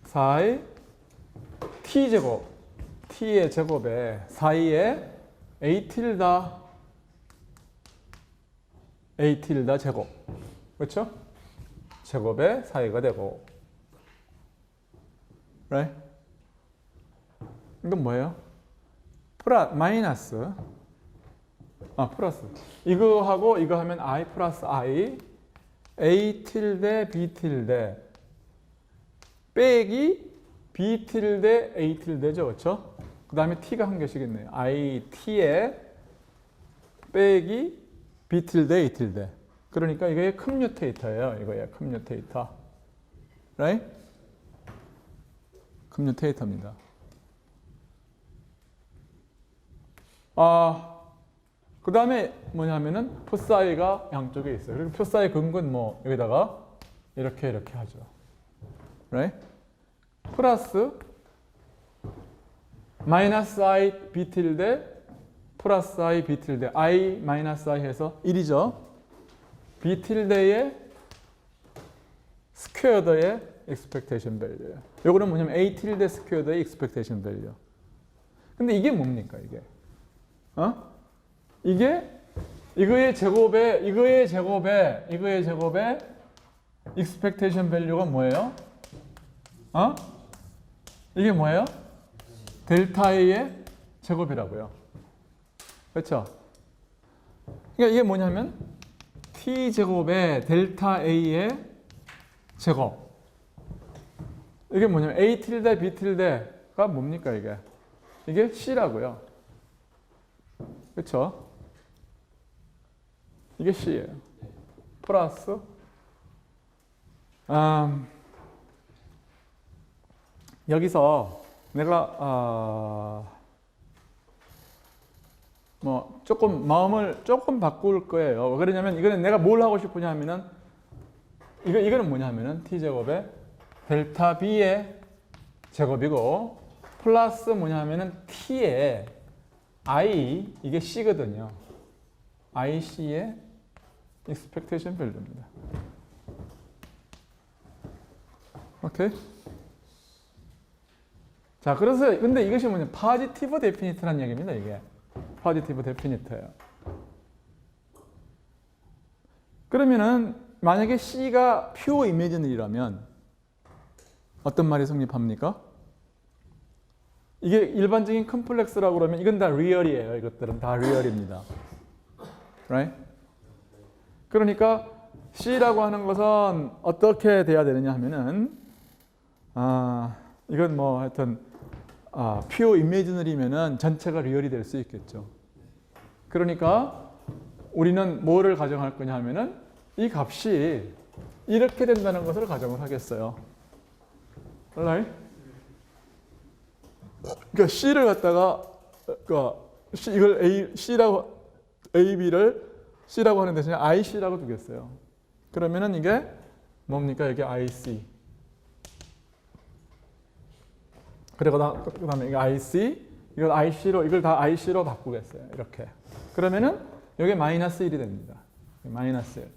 사이 T제곱 T의 제곱에 사이에 A tilde 제곱 그렇죠? 제곱에 사이가 되고 right? 이건 뭐예요? 마이너스 플러스 이거하고 이거 하면 I 플러스 I A tilde B tilde 빼기 B tilde A tilde죠. 그렇죠? 그 다음에 T가 한 개씩 있네요. I T에 빼기 B tilde A tilde 그러니까 이게 컴뮤테이터예요. 이거예요. 컴뮤테이터 right? 컴뮤테이터입니다. 그 다음에 뭐냐면은 풋사이가 양쪽에 있어요. 그리고 풋사이 근근 뭐 여기다가 이렇게 하죠. right? 플러스 마이너스 I B tilde 플러스 I B tilde I 마이너스 I 해서 1이죠. B tilde의 스퀘어드의 expectation value. 요거는 뭐냐면 A tilde 스퀘어드의 expectation value. 근데 이게 뭡니까 이게? 이게 이거의 제곱에 expectation value가 뭐예요? 이게 뭐예요? 델타 A의 제곱이라고요. 그렇죠? 그러니까 이게 뭐냐면 T 제곱에 델타 A의 제곱. 이게 뭐냐면 A tilde B tilde가 뭡니까 이게? 이게 C라고요. 그렇죠? 이게 C예요. 플러스 여기서 내가 뭐 조금 마음을 조금 바꿀 거예요. 왜 그러냐면 이거는 내가 뭘 하고 싶으냐 하면은 이거는 뭐냐 하면은 T제곱에 델타 B의 제곱이고 플러스 뭐냐 하면은 T의 I 이게 C거든요. IC의 expectation value입니다. 오케이? 자, 그래서 근데 이것이 뭐냐? positive definite라는 얘기입니다. 이게 positive definite예요. 그러면은 만약에 C가 pure imaginary라면 어떤 말이 성립합니까? 이게 일반적인 컴플렉스라고 그러면 이건 다 리얼이에요. 이것들은 다 리얼입니다. Right? 그러니까 C라고 하는 것은 어떻게 돼야 되느냐 하면은 이건 뭐 하여튼 pure imaginary면은 전체가 리얼이 될 수 있겠죠. 그러니까 우리는 뭐를 가정할 거냐 하면은 이 값이 이렇게 된다는 것을 가정을 하겠어요. right? 그러니까 C를 갖다가 이걸 C라고 AB를 C라고 하는 대신에 IC라고 두겠어요. 그러면은 이게 뭡니까? 이게 IC. 그리고 그다음에 이게 IC, 이걸 IC로 이걸 다 IC로 바꾸겠어요. 이렇게. 그러면은 이게 마이너스 1이 됩니다. 마이너스 1.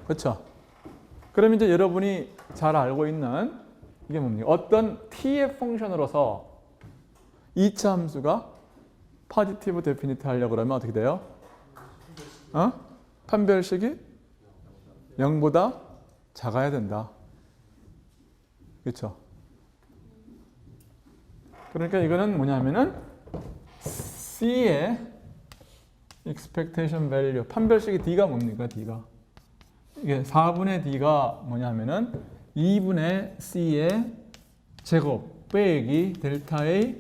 그렇죠? 그럼 이제 여러분이 잘 알고 있는 이게 뭡니까? 어떤 t의 펑션으로서 2차 함수가 포지티브 데피니트 하려고 그러면 어떻게 돼요? 판별식이 0보다 작아야 된다. 그렇죠? 그러니까 이거는 뭐냐면은 C의 expectation value, 판별식이 D가 뭡니까? D가. 이게 4분의 D가 뭐냐면은 2분의 C의 제곱 빼기 델타 A,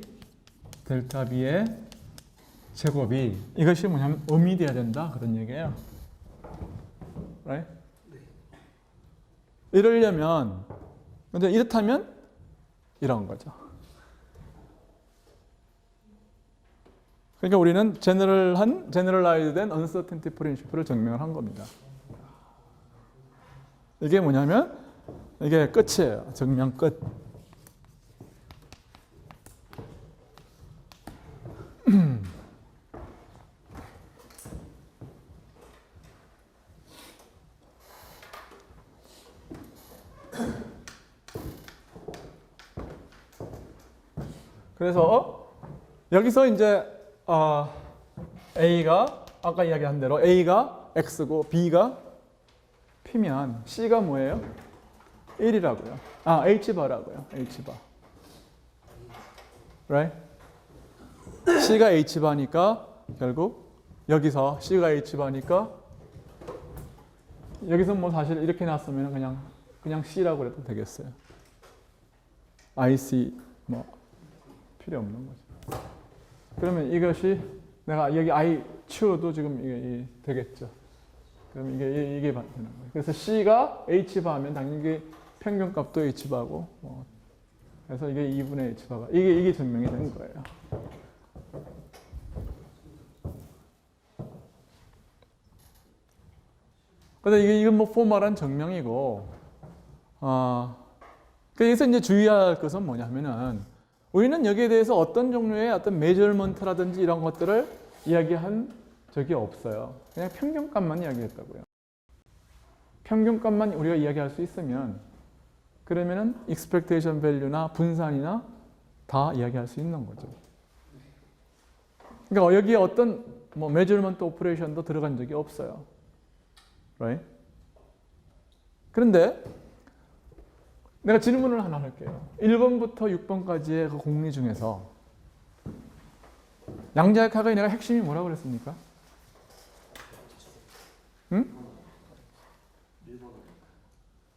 델타 B의 제곱이 이것이 뭐냐면 음이 돼야 된다. 그런 얘기예요. right? 이러려면 근데 이렇다면 이런 거죠. 그러니까 우리는 generalized 된 uncertainty principle을 증명을 한 겁니다. 이게 뭐냐면 이게 끝이에요. 증명 끝. 그래서 여기서 이제 A가 아까 이야기한 대로 A가 X고 B가 P면 C가 뭐예요? 1이라고요. H바라고요. H바. right? C가 H바니까 결국 여기서 C가 H바니까 여기서 뭐 사실 이렇게 놨으면 그냥 C라고 해도 되겠어요. IC 뭐 필요 없는 거죠. 그러면 이것이 내가 여기 I 치워도 지금 이게 되겠죠. 그럼 이게 되는 거예요. 그래서 C가 H바면 당연히 평균값도 H바고 그래서 이게 2분의 H바가 이게 증명이 된 거예요. 근데 이건 뭐 포멀한 증명이고 그래서 이제 주의할 것은 뭐냐면은 우리는 여기에 대해서 어떤 종류의 어떤 메저먼트라든지 이런 것들을 이야기한 적이 없어요. 그냥 평균값만 이야기했다고요. 평균값만 우리가 이야기할 수 있으면 그러면은 expectation value나 분산이나 다 이야기할 수 있는 거죠. 그러니까 여기에 어떤 뭐 measurement operation도 들어간 적이 없어요. right? 그런데 내가 질문을 하나 할게요. 1번부터 6번까지의 그 공리 중에서 양자역학의 내가 핵심이 뭐라고 그랬습니까? 응?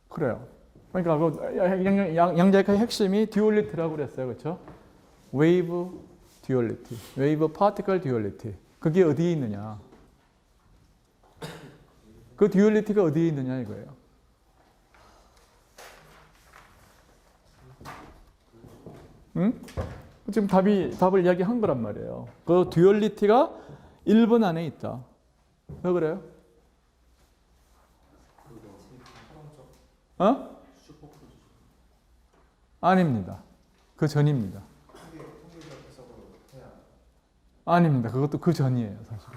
그래요. 그러니까 그 양자역학의 핵심이 듀얼리티라고 그랬어요. 그렇죠? 웨이브 듀얼리티, 웨이브 파티클 듀얼리티. 그게 어디에 있느냐? 그 듀얼리티가 어디에 있느냐 이거예요. 응? 지금 답을 이야기한 거란 말이에요. 그 듀얼리티가 1번 안에 있다. 왜 그래요? 아닙니다. 그 전입니다. 아닙니다. 그것도 그 전이에요, 사실.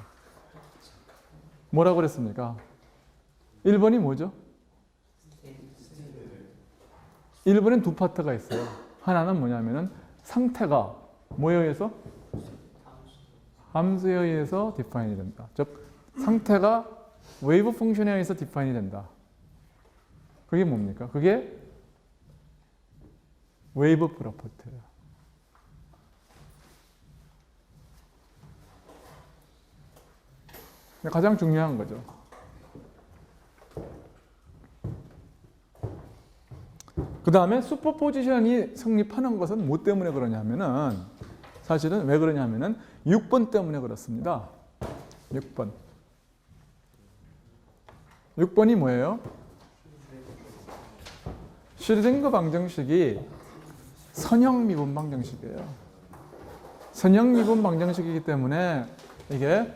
뭐라고 그랬습니까? 1번이 뭐죠? 1번엔 두 파트가 있어요. 하나는 뭐냐면은 상태가 뭐에 의해서? 함수에 의해서 디파인이 된다. 즉 상태가 웨이브 펑션에 의해서 디파인이 된다. 그게 뭡니까? 그게 웨이브 프로퍼티예요. 가장 중요한 거죠. 그 다음에 슈퍼포지션이 성립하는 것은 뭐 때문에 그러냐면은 사실은 왜 그러냐면은 6번 때문에 그렇습니다. 6번. 6번이 뭐예요? 슈레딩거 방정식이 선형 미분 방정식이에요. 선형 미분 방정식이기 때문에 이게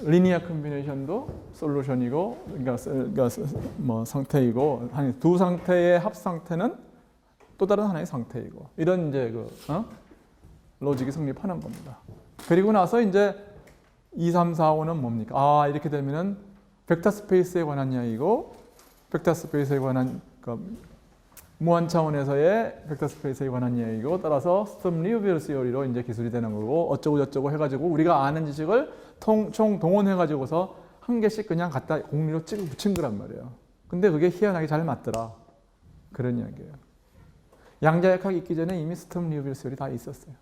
리니어 컨비네이션도 솔루션이고, 그러니까 뭐 상태이고, 아니 두 상태의 합 상태는 또 다른 하나의 상태이고, 이런 이제 로직이 성립하는 겁니다. 그리고 나서 이제 2, 3, 4, 5는 뭡니까? 이렇게 되면은 벡터 스페이스에 관한 이야기고, 벡터 스페이스에 관한 무한 차원에서의 벡터 스페이스에 관한 이야기고, 따라서 스톰 리우비얼 시어리로 이제 기술이 되는 거고, 어쩌고 저쩌고 해가지고 우리가 아는 지식을 총 동원해가지고서 한 개씩 그냥 갖다 공리로 찍어 붙인 거란 말이에요. 근데 그게 희한하게 잘 맞더라. 그런 이야기예요. 양자역학이 있기 전에 이미 스톰 리우비얼 시어리 다 있었어요.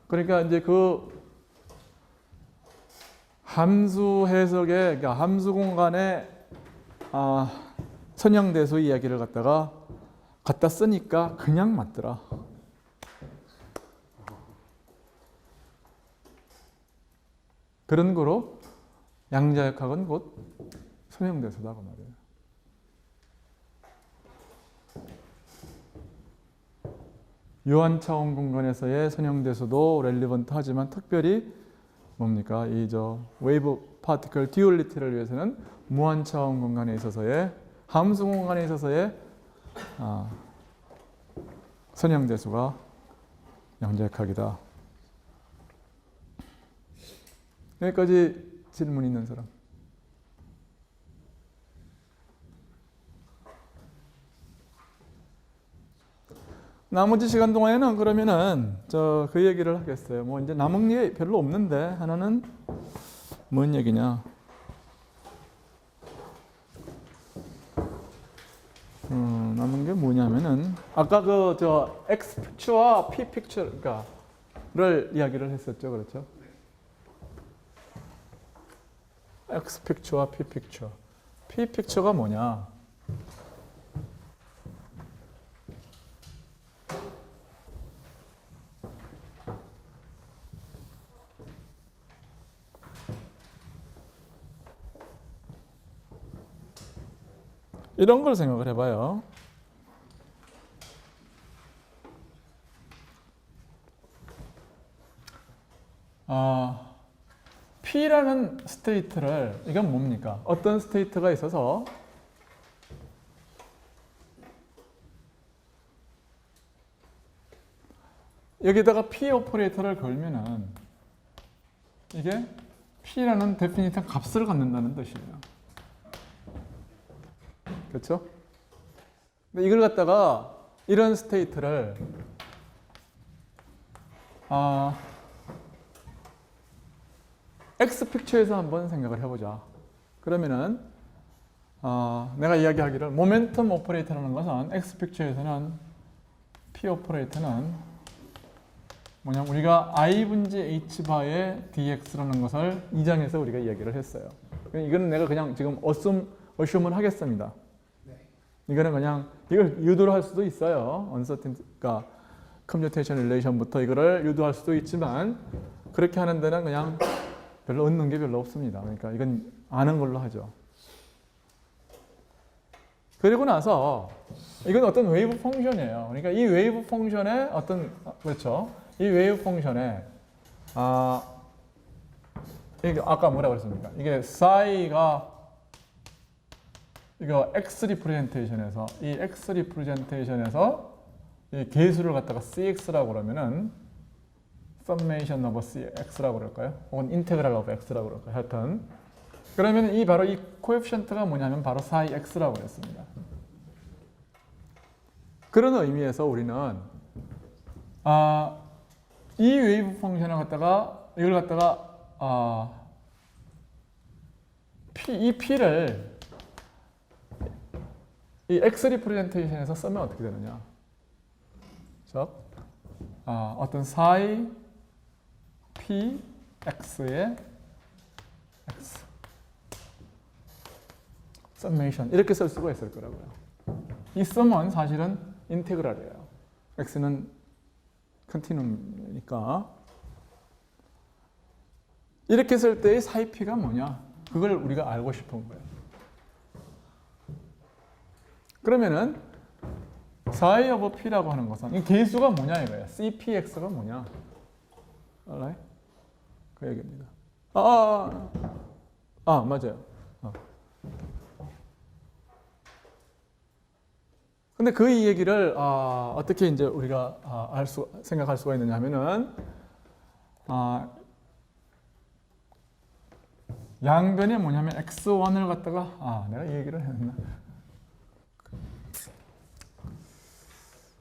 그러니까 이제 그 함수 해석의, 그러니까 함수 공간의 선형대수 이야기를 갖다 쓰니까 그냥 맞더라. 그런 거로 양자역학은 곧 선형대수다고 말이에요. 유한차원 공간에서의 선형대수도 렐리번트 하지만 특별히 뭡니까? 웨이브 파티클 듀얼리티를 위해서는 무한차원 공간에 있어서의 함수 공간에 있어서의 선형대수가 양자역학이다. 여기까지 질문 있는 사람? 나머지 시간 동안에는 그러면은 그 얘기를 하겠어요. 뭐 이제 남은 게 별로 없는데 하나는 뭔 얘기냐? 남은 게 뭐냐면은 아까 X 픽처와 P 픽처를 이야기를 했었죠, 그렇죠? X 픽처와 P 픽처. P 픽처가 뭐냐? 이런 걸 생각을 해봐요. P라는 스테이트를, 이건 뭡니까? 어떤 스테이트가 있어서 여기다가 P 오퍼레이터를 걸면은 이게 P라는 데피니트한 값을 갖는다는 뜻이에요. 그렇죠? 근데 이걸 갖다가 이런 스테이트를 X 픽처에서 한번 생각을 해보자. 그러면은 내가 이야기하기를 모멘텀 오퍼레이터라는 것은 X 픽처에서는 P 오퍼레이터는 뭐냐면 우리가 I 분지 H 바의 dx라는 것을 이 장에서 우리가 이야기를 했어요. 이거는 내가 그냥 지금 어쓰을 하겠습니다. 이거는 그냥 이걸 유도를 할 수도 있어요. uncertainty, 컴퓨테이션 릴레이션부터 이거를 유도할 수도 있지만 그렇게 하는 데는 그냥 별로 얻는 게 별로 없습니다. 그러니까 이건 아는 걸로 하죠. 그리고 나서 이건 어떤 웨이브 펑션이에요. 그러니까 이 웨이브 펑션의 그렇죠. 이 웨이브 펑션에 이게 아까 뭐라 그랬습니까? 이게 싸이가 이거 X 리프레젠테이션에서 이 X 리프레젠테이션에서 이 계수를 갖다가 CX라고 그러면은 summation of CX라고 그럴까요? 혹은 integral of X라고 그럴까요? 하여튼 그러면 바로 이 코에피션트가 뭐냐면 바로 psi X라고 했습니다. 그런 의미에서 우리는 이 웨이브 펑션을 갖다가 이걸 갖다가 이 P를 이 x 리프레젠테이션에서 쓰면 어떻게 되느냐? 즉, 어떤 psi p x의 x summation 이렇게 쓸 수가 있을 거라고요. 이 sum은 사실은 인테그랄이에요. x는 컨티nuum이니까 이렇게 쓸 때의 psi p가 뭐냐? 그걸 우리가 알고 싶은 거예요. 그러면은 psi of p라고 하는 것은 이 개수가 뭐냐 이거야. cpx가 뭐냐? alright? 그 얘기입니다. 맞아요. 근데 그 이 얘기를 어떻게 이제 우리가 생각할 수가 있느냐 하면은 양변이 뭐냐면 x1을 갖다가 내가 이 얘기를 했나?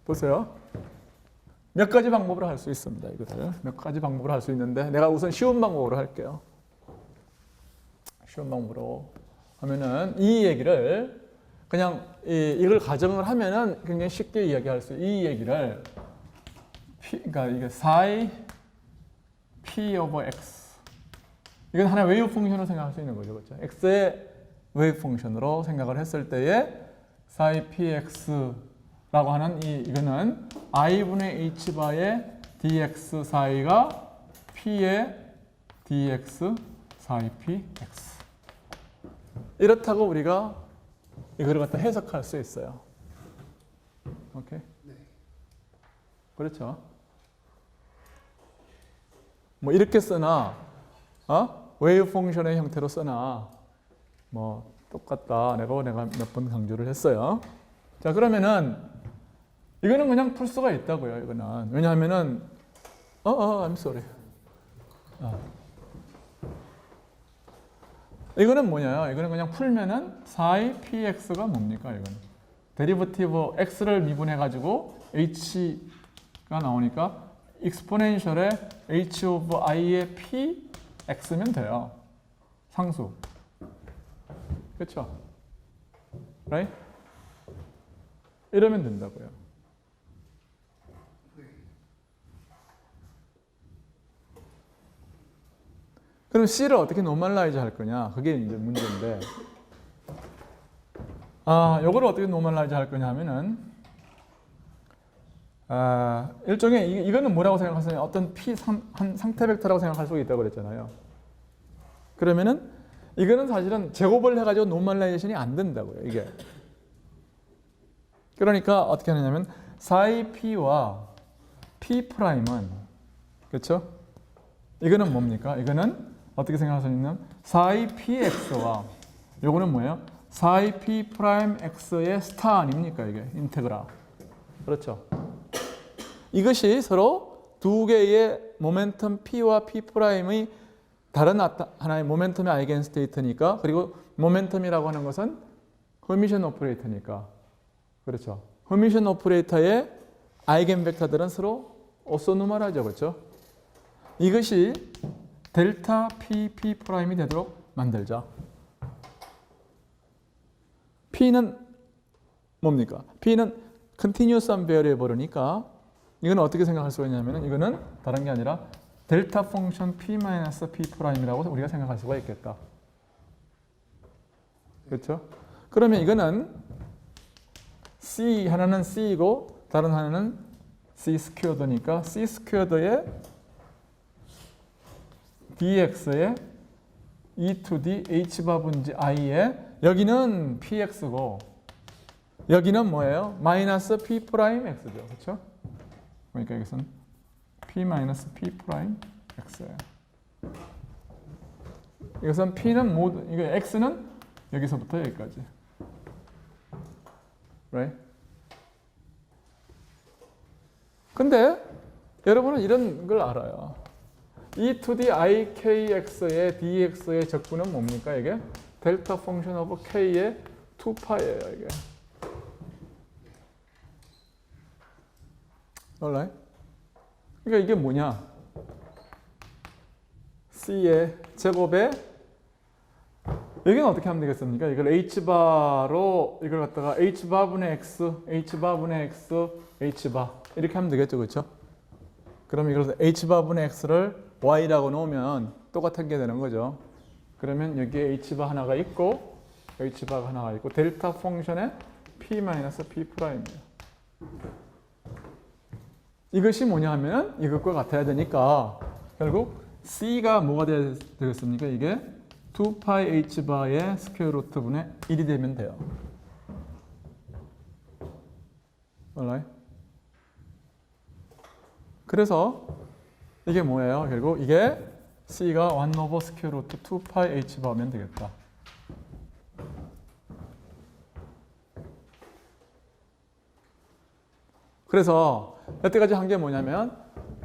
보세요. 몇 가지 방법으로 할 수 있습니다. 이것을 몇 가지 방법으로 할 수 있는데 내가 우선 쉬운 방법으로 할게요. 쉬운 방법으로 하면은 이 얘기를 그냥 이걸 가정을 하면은 굉장히 쉽게 이야기할 수 이 얘기를 그러니까 이게 psi p over x 이건 하나의 웨이브 펑션으로 생각할 수 있는 거죠, 그렇죠? x의 웨이브 펑션으로 생각을 했을 때에 psi px라고 하는 이거는 i분의 h 바의 dx psi가 p의 dx psi px 이렇다고 우리가 이걸 갖다 해석할 수 있어요. 오케이? 네. 그렇죠? 뭐 이렇게 쓰나, 웨이브 펑션의 형태로 쓰나, 뭐 똑같다. 내가 몇 번 강조를 했어요. 자, 그러면은 이거는 그냥 풀 수가 있다고요. 이거는 왜냐하면은 I'm sorry. 이거는 뭐냐요? 이거는 그냥 풀면은 psi px가 뭡니까? 이거는 데리버티브 x를 미분해 가지고 h가 나오니까 익스포넨셜의 h 오브 i의 p x면 돼요. 상수. 그렇죠? right? 이러면 된다고요. 그럼 C를 어떻게 노멀라이즈 할 거냐? 그게 이제 문제인데. 요거를 어떻게 노멀라이즈 할 거냐 하면은, 일종의, 이거는 뭐라고 생각하세요? 어떤 P 한 상태 벡터라고 생각할 수 있다고 그랬잖아요. 그러면은, 이거는 사실은 제곱을 해가지고 노멀라이제이션이 안 된다고요, 이게. 그러니까 어떻게 하느냐면, psi P와 P 프라임은, 그렇죠? 이거는 뭡니까? 이거는 어떻게 생각하시냐면 psi px와 요거는 뭐예요? psi p 프라임 x의 스타 아닙니까? 이게 인테그라. 그렇죠? 이것이 서로 두 개의 모멘텀 p와 p 프라임의 다른 하나의 모멘텀의 아이겐 스테이트니까 그리고 모멘텀이라고 하는 것은 허미션 오퍼레이터니까 그렇죠? 허미션 오퍼레이터의 아이겐 벡터들은 서로 오소노멀하죠. 그렇죠? 이것이 델타 P, P 프라임이 되도록 만들자. P는 뭡니까? P는 continuous variable이니까 이건 어떻게 생각할 수가 있냐면 이거는 다른 게 아니라 델타 펑션 P 마이너스 P 프라임이라고 우리가 생각할 수가 있겠다. 그렇죠? 그러면 이거는 C 하나는 C이고 다른 하나는 C 스퀘어드니까 C 스퀘어드의 dx의 e to d h바 분지 i에 여기는 px고 여기는 뭐예요? 마이너스 p 프라임 x죠. 그렇죠? 그러니까 여기서는 p 마이너스 p 프라임 x예요. 이것은 p는 모두 이거 x는 여기서부터 여기까지. right? 근데 여러분은 이런 걸 알아요. e to the ikx의 dx의 적분은 뭡니까? 이게 델타 펑션 오브 k의 2파이예요. 이게. alright? 그러니까 이게 뭐냐? c의 제곱에 여기는 어떻게 하면 되겠습니까? 이걸 h바로 이걸 갖다가 h바분의 x, h바분의 x, h바 이렇게 하면 되겠죠, 그렇죠? 그럼 이걸 h바분의 x를 y라고 놓으면 똑같은 게 되는 거죠. 그러면 여기에 h바 하나가 있고 h바가 하나가 있고 델타 펑션의 p-p'입니다. 이것이 뭐냐 하면 이것과 같아야 되니까 결국 c가 뭐가 되겠습니까? 이게 2파이 h바의 스퀘어 루트 분의 1이 되면 돼요. alright? 그래서 이게 뭐예요? 결국 이게 c가 1 오버 스퀘어 루트 2파이 h바면 되겠다. 그래서 여태까지 한 게 뭐냐면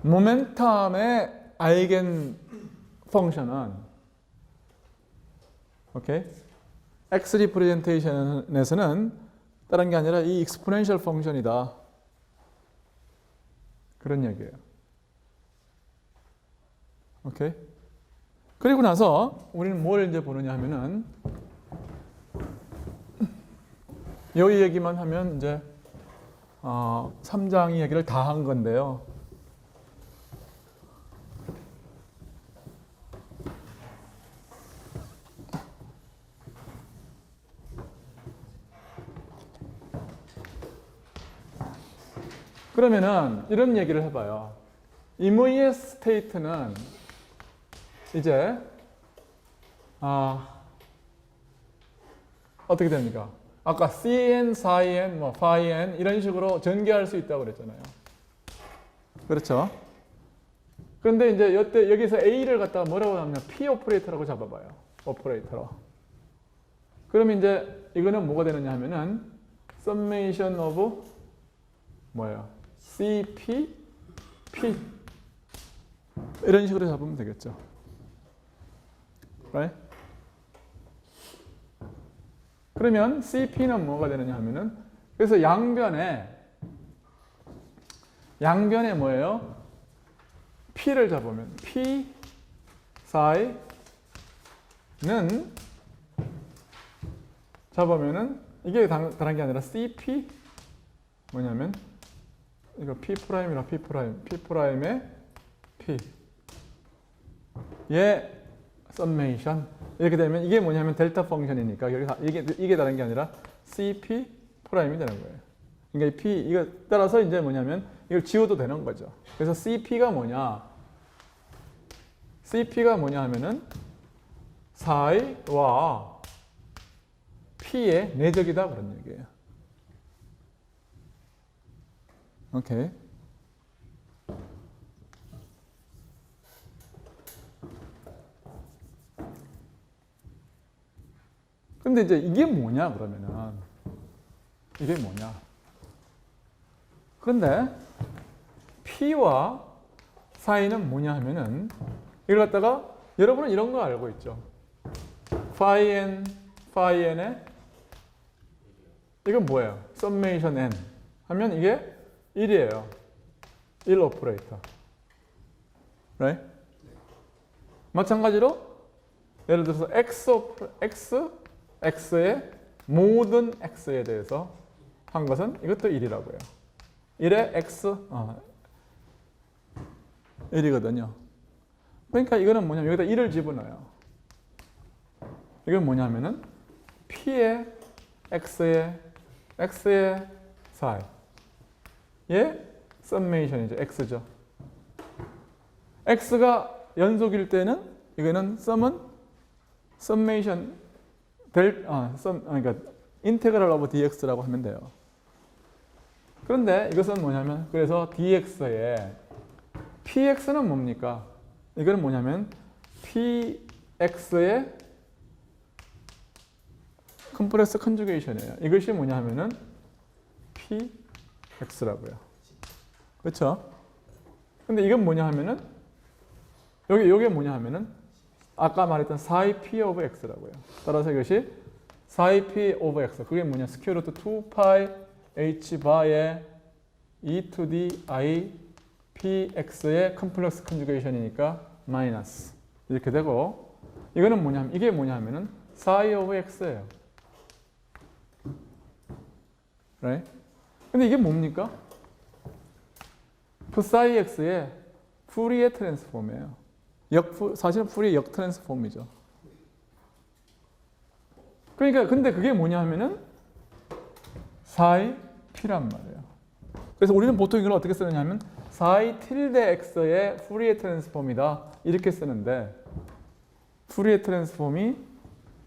모멘텀의 아이겐 펑션은 오케이? X 리프레젠테이션에서는 다른 게 아니라 이 익스포넨셜 펑션이다. 그런 얘기예요. 오케이? 그리고 나서 우리는 뭘 이제 보느냐 하면은 여기 얘기만 하면 이제 3장 얘기를 다 한 건데요. 그러면은 이런 얘기를 해봐요. 임의의 스테이트는 이제 어떻게 됩니까? 아까 cn, sin, phi-n 이런 식으로 전개할 수 있다고 그랬잖아요. 그렇죠? 그런데 이제 여기서 a를 갖다가 뭐라고 하냐면 p 오퍼레이터라고 잡아봐요. 오퍼레이터로. 그러면 이제 이거는 뭐가 되느냐 하면은 summation of 뭐예요? CP, P 이런 식으로 잡으면 되겠죠. right? 그러면 CP는 뭐가 되느냐 하면은 그래서 양변에 뭐예요? P를 잡으면 P 사이는 잡으면은 이게 다른 게 아니라 CP 뭐냐면 이거 P'이라 P'의 P 얘 썸메이션 이렇게 되면 이게 뭐냐면 델타 펑션이니까 여기서 이게 다른 게 아니라 CP 프라임이 되는 거예요. 그러니까 이거 따라서 이제 뭐냐면 이걸 지워도 되는 거죠. 그래서 CP가 뭐냐? CP가 뭐냐 하면은 사이와 P의 내적이다 그런 얘기예요. 오케이. 근데 이제 이게 뭐냐 그러면은 이게 뭐냐? 그런데 P와 사이는 뭐냐 하면은 이걸 갖다가 여러분은 이런 거 알고 있죠. phi n의 이건 뭐예요? summation n 하면 이게 1이에요. 1 오퍼레이터. right? 마찬가지로 예를 들어서 x의 모든 x에 대해서 한 것은 이것도 1이라고요. 1의 x 1이거든요. 그러니까 이거는 뭐냐면 여기다 1을 집어넣어요. 이건 뭐냐면은 p의 x의 사이 예, 썸메이션이죠. x죠. x가 연속일 때는 이거는 썸은 썸메이션 그러니까 인테그랄 오브 dx라고 하면 돼요. 그런데 이것은 뭐냐면 그래서 dx의 px는 뭡니까? 이거는 뭐냐면 px의 컴프레스 컨주게이션이에요. 이것이 뭐냐면은 px라고요. 그렇죠? 근데 이건 뭐냐 하면은 요게 뭐냐 하면은 아까 말했던 psi p of x라고요. 따라서 이것이 psi p of x 그게 뭐냐? 스퀘어 루트 2파이 h 바의 e to the i px의 컴플렉스 컨주게이션이니까 마이너스 이렇게 되고 이거는 뭐냐 하면 이게 뭐냐 하면은 psi of x예요. right? 근데 이게 뭡니까? psi x의 푸리에 트랜스폼이에요. 사실은 푸리의 역 트랜스폼이죠. 그러니까 근데 그게 뭐냐 하면은 psi p란 말이에요. 그래서 우리는 보통 이걸 어떻게 쓰느냐면 psi tilde x의 푸리에 트랜스폼이다 이렇게 쓰는데 푸리에 트랜스폼이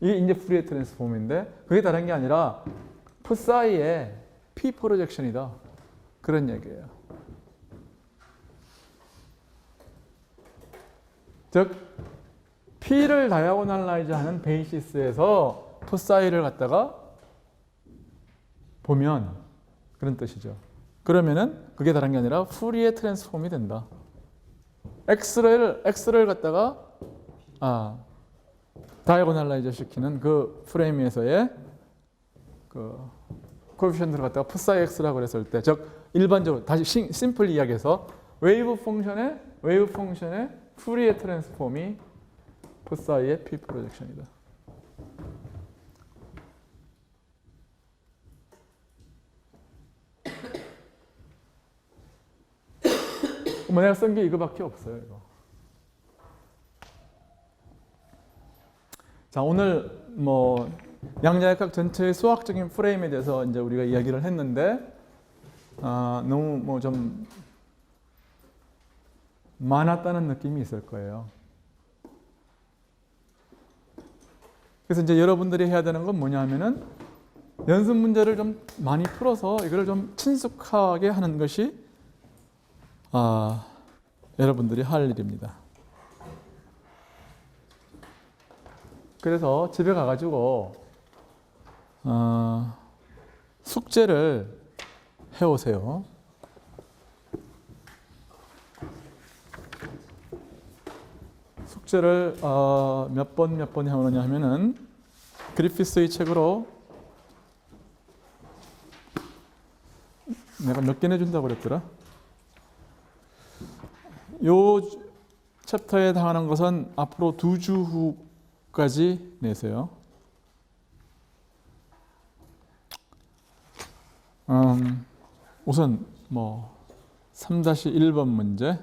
이게 이제 푸리에 트랜스폼인데 그게 다른 게 아니라 psi의 p 프로젝션이다 그런 얘기예요. 즉 p를 다이아고널라이즈하는 베이시스에서 psi를 갖다가 보면 그런 뜻이죠. 그러면은 그게 다른 게 아니라 푸리에 트랜스폼이 된다. x를 갖다가 다이아고널라이즈 시키는 그 프레임에서의 그 코에피션트를 갖다가 psi x라고 그랬을 때, 즉 일반적으로 다시 심플 이야기해서 웨이브 펑션의 푸리에 트랜스폼이 psi의 p 프로젝션이다. 내가 쓴 게 이거밖에 없어요. 이거. 자, 오늘 뭐 양자역학 전체의 수학적인 프레임에 대해서 이제 우리가 이야기를 했는데 너무 뭐 좀 많았다는 느낌이 있을 거예요. 그래서 이제 여러분들이 해야 되는 건 뭐냐면은 연습 문제를 좀 많이 풀어서 이거를 좀 친숙하게 하는 것이 여러분들이 할 일입니다. 그래서 집에 가가지고 숙제를 해오세요. 숙제를 몇 번 해오느냐 하면은 그리피스의 책으로 내가 몇 개 내준다고 그랬더라? 요 챕터에 해당하는 것은 앞으로 2주 후까지 내세요. 우선 뭐 3-1번 문제.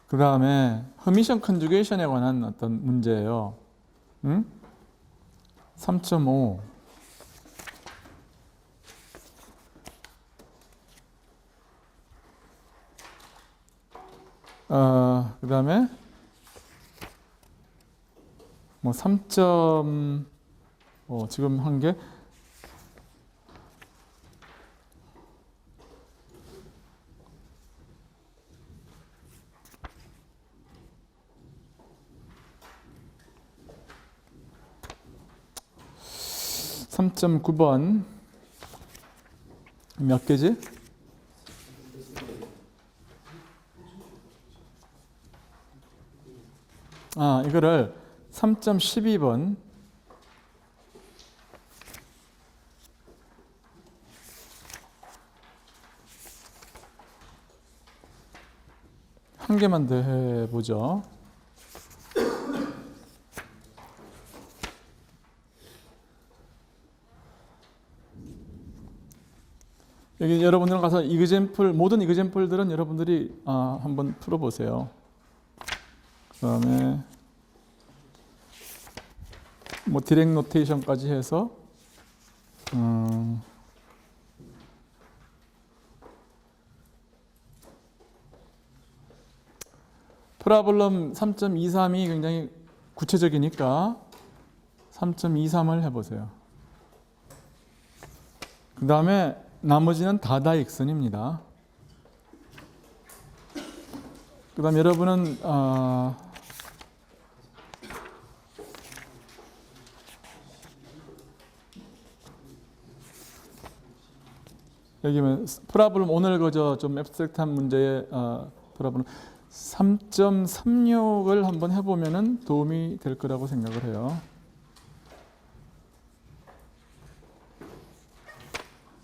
그 다음에 허미션 컨주게이션에 관한 어떤 문제예요. 3.5. 그 다음에 뭐 3.5 지금 한 게 (3.9번) 몇 개지? 이거를 3.12번 한 개만 더 해보죠. 여기 여러분들 가서 모든 이그젬플들은 여러분들이 한번 풀어보세요. 그 다음에 뭐 디렉 노테이션까지 해서 프라블럼 3.23이 굉장히 구체적이니까 3.23을 해보세요. 그 다음에 나머지는 다다익선입니다. 그 다음 여러분은 여기 프라블럼 오늘 그저 좀 앱스트랙트한 문제의 프라블럼 3.36을 한번 해보면은 도움이 될 거라고 생각을 해요.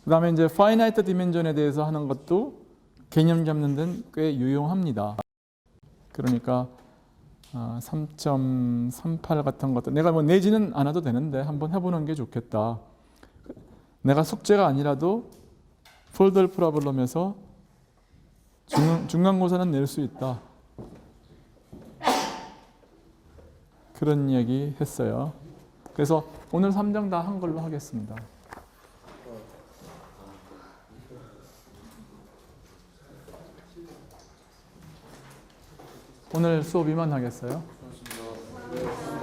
그다음에 이제 finite dimension에 대해서 하는 것도 개념 잡는 데는 꽤 유용합니다. 그러니까 3.38 같은 것도 내가 뭐 내지는 않아도 되는데 한번 해보는 게 좋겠다. 내가 숙제가 아니라도 폴더 프로블럼에서 중간고사는 낼 수 있다. 그런 얘기 했어요. 그래서 오늘 3장 다 한 걸로 하겠습니다. 오늘 수업 이만 하겠어요. 고맙습니다.